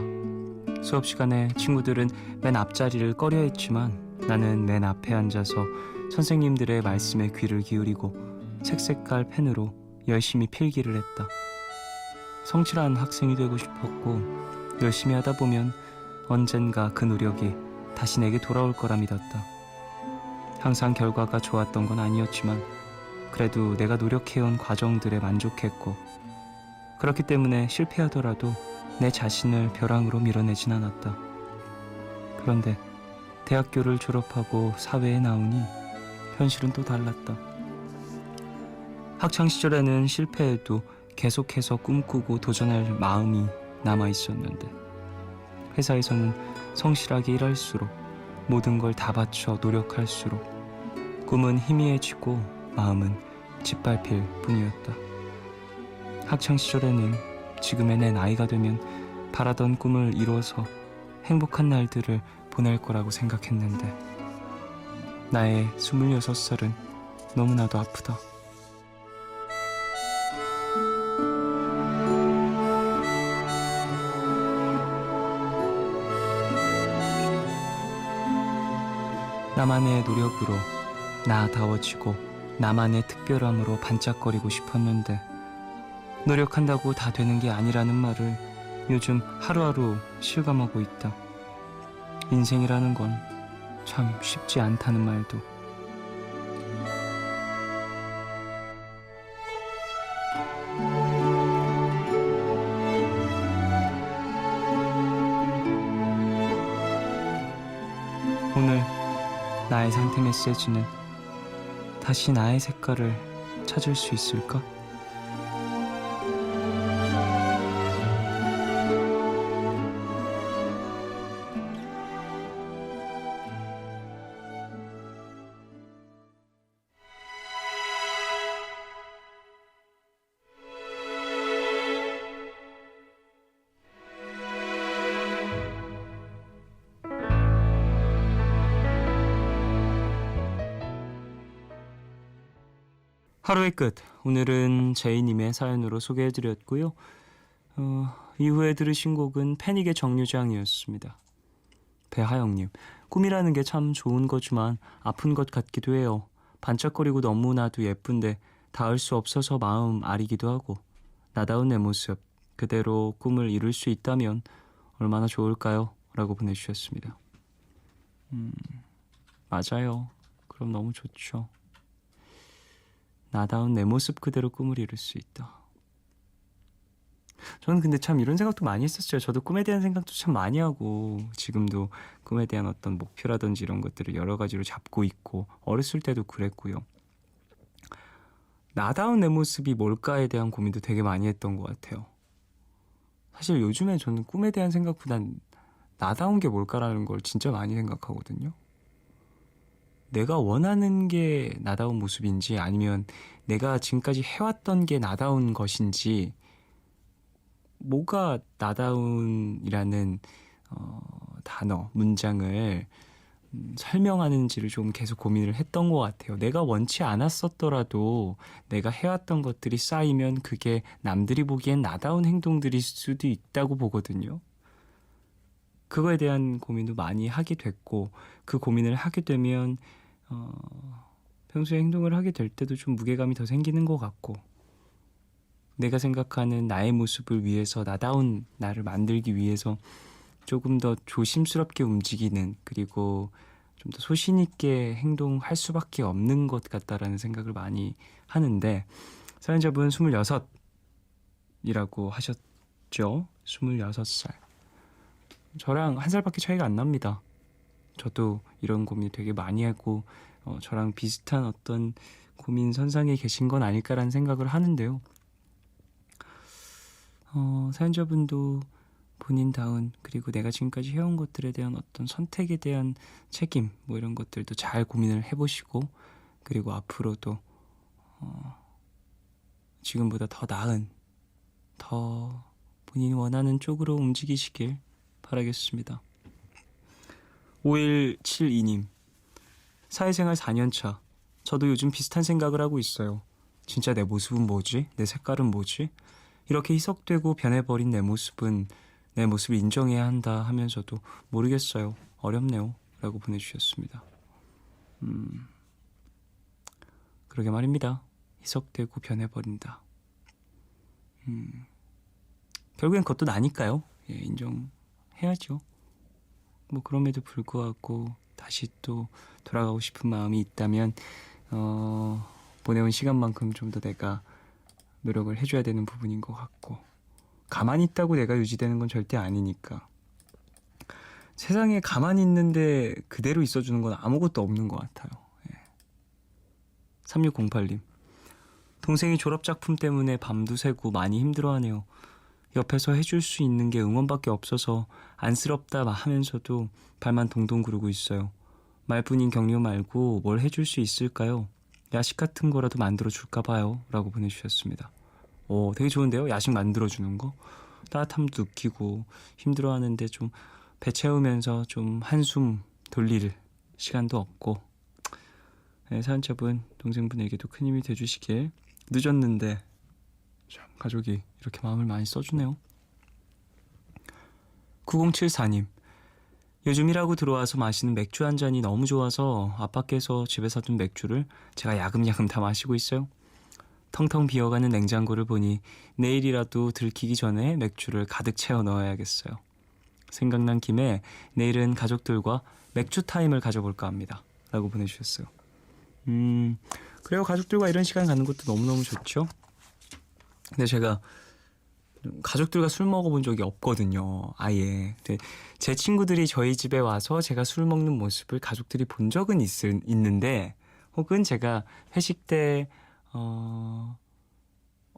수업 시간에 친구들은 맨 앞자리를 꺼려했지만 나는 맨 앞에 앉아서 선생님들의 말씀에 귀를 기울이고 색색깔 펜으로 열심히 필기를 했다. 성실한 학생이 되고 싶었고 열심히 하다 보면 언젠가 그 노력이 다시 내게 돌아올 거라 믿었다. 항상 결과가 좋았던 건 아니었지만 그래도 내가 노력해온 과정들에 만족했고 그렇기 때문에 실패하더라도 내 자신을 벼랑으로 밀어내진 않았다. 그런데 대학교를 졸업하고 사회에 나오니 현실은 또 달랐다. 학창시절에는 실패해도 계속해서 꿈꾸고 도전할 마음이 남아있었는데 회사에서는 성실하게 일할수록 모든 걸 다 바쳐 노력할수록 꿈은 희미해지고 마음은 짓밟힐 뿐이었다. 학창시절에는 지금의 내 나이가 되면 바라던 꿈을 이루어서 행복한 날들을 보낼 거라고 생각했는데 나의 26살은 너무나도 아프다. 나만의 노력으로 나다워지고 나만의 특별함으로 반짝거리고 싶었는데 노력한다고 다 되는 게 아니라는 말을 요즘 하루하루 실감하고 있다. 인생이라는 건 참 쉽지 않다는 말도. 오늘 나의 상태 메시지는 다시 나의 색깔을 찾을 수 있을까? 하루의 끝. 오늘은 제이님의 사연으로 소개해드렸고요. 이후에 들으신 곡은 패닉의 정류장이었습니다. 배하영님, 꿈이라는 게 참 좋은 거지만 아픈 것 같기도 해요. 반짝거리고 너무나도 예쁜데 닿을 수 없어서 마음 아리기도 하고 나다운 내 모습 그대로 꿈을 이룰 수 있다면 얼마나 좋을까요? 라고 보내주셨습니다. 맞아요. 그럼 너무 좋죠. 나다운 내 모습 그대로 꿈을 이룰 수 있다. 저는 근데 참 이런 생각도 많이 했었어요. 저도 꿈에 대한 생각도 참 많이 하고 지금도 꿈에 대한 어떤 목표라든지 이런 것들을 여러 가지로 잡고 있고 어렸을 때도 그랬고요. 나다운 내 모습이 뭘까에 대한 고민도 되게 많이 했던 것 같아요. 사실 요즘에 저는 꿈에 대한 생각보단 나다운 게 뭘까라는 걸 진짜 많이 생각하거든요. 내가 원하는 게 나다운 모습인지 아니면 내가 지금까지 해왔던 게 나다운 것인지 뭐가 나다운이라는 단어, 문장을 설명하는지를 좀 계속 고민을 했던 것 같아요. 내가 원치 않았었더라도 내가 해왔던 것들이 쌓이면 그게 남들이 보기엔 나다운 행동들일 수도 있다고 보거든요. 그거에 대한 고민도 많이 하게 됐고 그 고민을 하게 되면 평소에 행동을 하게 될 때도 좀 무게감이 더 생기는 것 같고 내가 생각하는 나의 모습을 위해서 나다운 나를 만들기 위해서 조금 더 조심스럽게 움직이는 그리고 좀 더 소신 있게 행동할 수밖에 없는 것 같다라는 생각을 많이 하는데 사연자분 26이라고 하셨죠? 26살. 저랑 한 살밖에 차이가 안 납니다. 저도 이런 고민 되게 많이 하고 저랑 비슷한 어떤 고민 선상에 계신 건 아닐까라는 생각을 하는데요. 사연자분도 본인다운 그리고 내가 지금까지 해온 것들에 대한 어떤 선택에 대한 책임 뭐 이런 것들도 잘 고민을 해보시고 그리고 앞으로도 지금보다 더 나은 더 본인이 원하는 쪽으로 움직이시길 바라겠습니다. 5172님 사회생활 4년차 저도 요즘 비슷한 생각을 하고 있어요. 진짜 내 모습은 뭐지? 내 색깔은 뭐지? 이렇게 희석되고 변해버린 내 모습은 내 모습을 인정해야 한다 하면서도 모르겠어요. 어렵네요. 라고 보내주셨습니다. 그러게 말입니다. 희석되고 변해버린다. 결국엔 그것도 나니까요. 예, 인정해야죠. 뭐 그럼에도 불구하고 다시 또 돌아가고 싶은 마음이 있다면 보내온 시간만큼 좀 더 내가 노력을 해줘야 되는 부분인 것 같고 가만히 있다고 내가 유지되는 건 절대 아니니까 세상에 가만히 있는데 그대로 있어주는 건 아무것도 없는 것 같아요. 예. 3608님 동생이 졸업작품 때문에 밤도 새고 많이 힘들어하네요. 옆에서 해줄 수 있는 게 응원밖에 없어서 안쓰럽다 하면서도 발만 동동 구르고 있어요. 말뿐인 격려 말고 뭘 해줄 수 있을까요? 야식 같은 거라도 만들어줄까 봐요. 라고 보내주셨습니다. 오, 되게 좋은데요? 야식 만들어주는 거? 따뜻함도 느끼고 힘들어하는데 좀 배 채우면서 좀 한숨 돌릴 시간도 없고, 네, 사연자분 동생분에게도 큰 힘이 돼주시길. 늦었는데 참 가족이 이렇게 마음을 많이 써주네요. 9074님, 요즘 일하고 들어와서 마시는 맥주 한 잔이 너무 좋아서 아빠께서 집에 사둔 맥주를 제가 야금야금 다 마시고 있어요. 텅텅 비어가는 냉장고를 보니 내일이라도 들키기 전에 맥주를 가득 채워 넣어야겠어요. 생각난 김에 내일은 가족들과 맥주 타임을 가져볼까 합니다. 라고 보내주셨어요. 그래요. 가족들과 이런 시간 갖는 것도 너무너무 좋죠. 근데 제가 가족들과 술 먹어본 적이 없거든요. 아예. 근데 제 친구들이 저희 집에 와서 제가 술 먹는 모습을 가족들이 본 적은 있는데, 혹은 제가 회식 때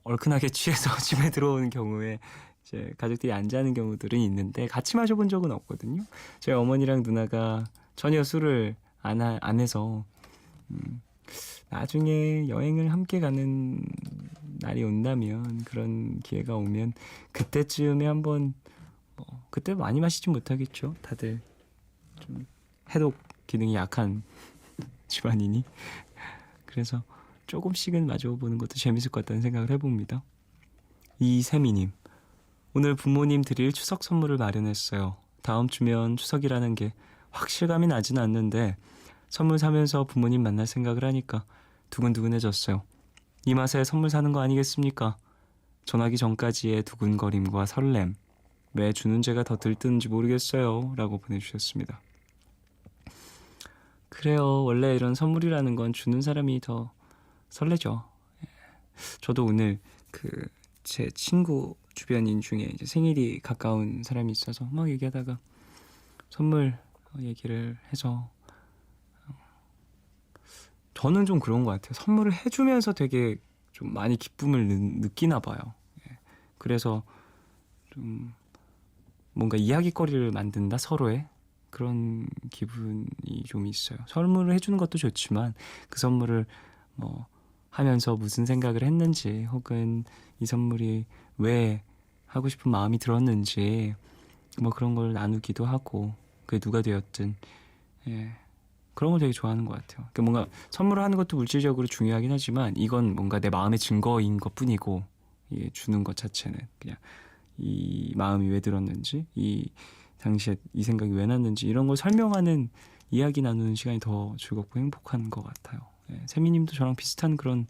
얼큰하게 취해서 집에 들어오는 경우에 이제 가족들이 안 자는 경우들은 있는데 같이 마셔본 적은 없거든요. 저희 어머니랑 누나가 전혀 술을 안 해서 나중에 여행을 함께 가는 날이 온다면, 그런 기회가 오면 그때쯤에 한번, 그때 많이 마시진 못하겠죠. 다들 좀 해독 기능이 약한 집안이니. 그래서 조금씩은 마셔보는 것도 재밌을 것 같다는 생각을 해봅니다. 이세미님, 오늘 부모님 드릴 추석 선물을 마련했어요. 다음 주면 추석이라는 게 확 실감이 나진 않는데 선물 사면서 부모님 만날 생각을 하니까 두근두근해졌어요. 이 맛에 선물 사는 거 아니겠습니까? 전화기 전까지의 두근거림과 설렘, 왜 주는 제가 더 들뜨는지 모르겠어요. 라고 보내주셨습니다. 그래요. 원래 이런 선물이라는 건 주는 사람이 더 설레죠. 저도 오늘 제 친구 주변인 중에 이제 생일이 가까운 사람이 있어서 막 얘기하다가 선물 얘기를 해서, 저는 좀 그런 것 같아요. 선물을 해주면서 되게 좀 많이 기쁨을 느끼나 봐요. 그래서 좀 뭔가 이야기거리를 만든다, 서로의 그런 기분이 좀 있어요. 선물을 해주는 것도 좋지만 그 선물을 하면서 무슨 생각을 했는지, 혹은 이 선물이 왜 하고 싶은 마음이 들었는지 그런 걸 나누기도 하고, 그게 누가 되었든 그런 걸 되게 좋아하는 것 같아요. 그러니까 뭔가 선물을 하는 것도 물질적으로 중요하긴 하지만 이건 뭔가 내 마음의 증거인 것뿐이고, 주는 것 자체는 그냥 이 마음이 왜 들었는지, 이 당시에 이 생각이 왜 났는지, 이런 걸 설명하는, 이야기 나누는 시간이 더 즐겁고 행복한 것 같아요. 세미님도 저랑 비슷한 그런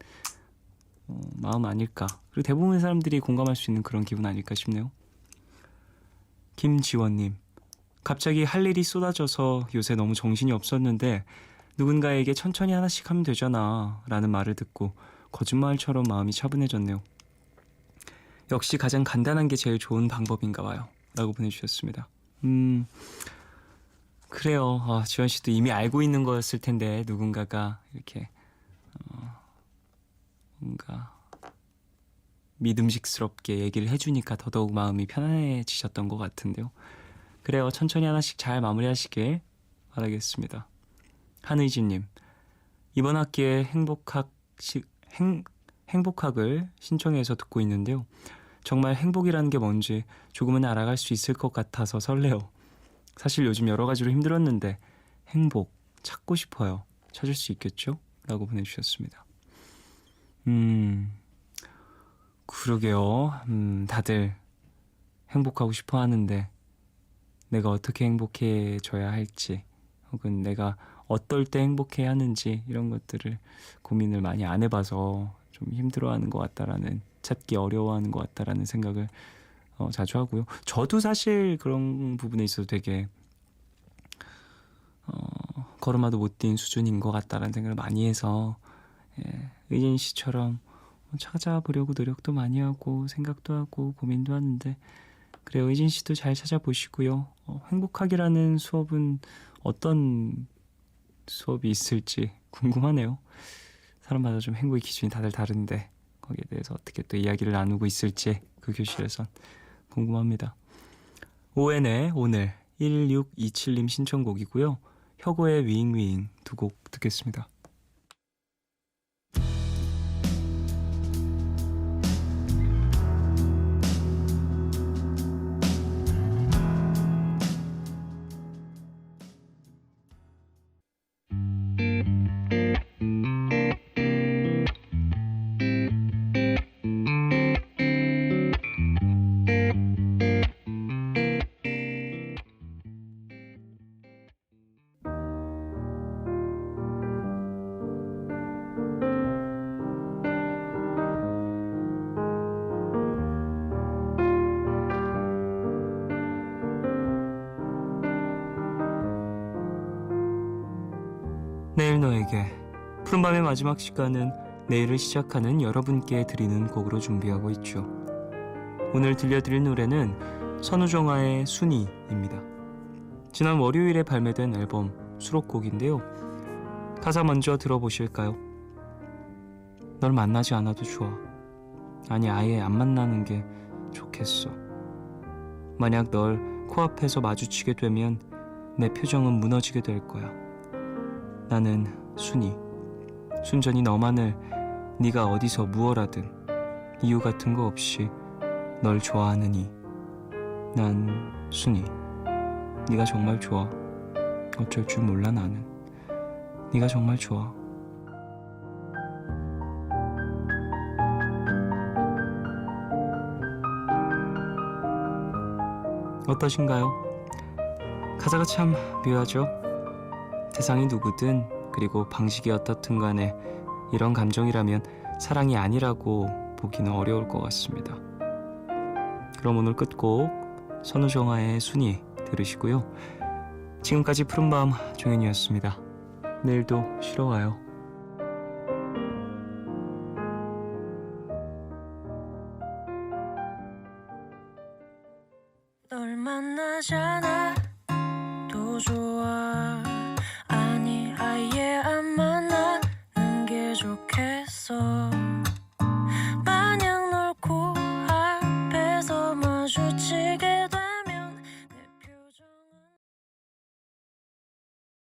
마음 아닐까, 그리고 대부분의 사람들이 공감할 수 있는 그런 기분 아닐까 싶네요. 김지원님, 갑자기 할 일이 쏟아져서 요새 너무 정신이 없었는데 누군가에게 천천히 하나씩 하면 되잖아 라는 말을 듣고 거짓말처럼 마음이 차분해졌네요. 역시 가장 간단한 게 제일 좋은 방법인가 봐요. 라고 보내주셨습니다. 그래요. 지원 씨도 이미 알고 있는 거였을 텐데 누군가가 이렇게 뭔가 믿음직스럽게 얘기를 해주니까 더더욱 마음이 편안해지셨던 것 같은데요. 그래요. 천천히 하나씩 잘 마무리하시길 바라겠습니다. 한의진님, 이번 학기에 행복학을 신청해서 듣고 있는데요. 정말 행복이라는 게 뭔지 조금은 알아갈 수 있을 것 같아서 설레요. 사실 요즘 여러 가지로 힘들었는데 행복 찾고 싶어요. 찾을 수 있겠죠? 라고 보내주셨습니다. 그러게요. 다들 행복하고 싶어 하는데 내가 어떻게 행복해져야 할지, 혹은 내가 어떨 때 행복해야 하는지, 이런 것들을 고민을 많이 안 해봐서 좀 힘들어하는 것 같다라는, 찾기 어려워하는 것 같다라는 생각을 자주 하고요. 저도 사실 그런 부분에 있어서 되게 걸음마도 못 뛴 수준인 것 같다라는 생각을 많이 해서, 의진 씨처럼 찾아보려고 노력도 많이 하고 생각도 하고 고민도 하는데, 그래요. 의진 씨도 잘 찾아보시고요. 행복학이라는 수업은 어떤 수업이 있을지 궁금하네요. 사람마다 좀 행복의 기준이 다들 다른데 거기에 대해서 어떻게 또 이야기를 나누고 있을지 그 교실에선 궁금합니다. ON의 오늘 1627님 신청곡이고요. 혁오의 위잉위잉 두 곡 듣겠습니다. 내일 너에게 푸른밤의 마지막 시간은 내일을 시작하는 여러분께 드리는 곡으로 준비하고 있죠. 오늘 들려드릴 노래는 선우정아의 순이입니다. 지난 월요일에 발매된 앨범 수록곡인데요. 가사 먼저 들어보실까요? 널 만나지 않아도 좋아. 아니 아예 안 만나는 게 좋겠어. 만약 널 코앞에서 마주치게 되면 내 표정은 무너지게 될 거야. 나는 순이. 순전히 너만을 네가 어디서 무엇하든 이유 같은 거 없이 널 좋아하느니. 난 순이. 네가 정말 좋아. 어쩔 줄 몰라 나는. 네가 정말 좋아. 어떠신가요? 가사가 참 묘하죠? 세상이 누구든 그리고 방식이 어떻든 간에 이런 감정이라면 사랑이 아니라고 보기는 어려울 것 같습니다. 그럼 오늘 끝곡 선우정아의 순이 들으시고요. 지금까지 푸른밤 종현이었습니다. 내일도 쉬러 와요. 널 만나잖아 도 좋아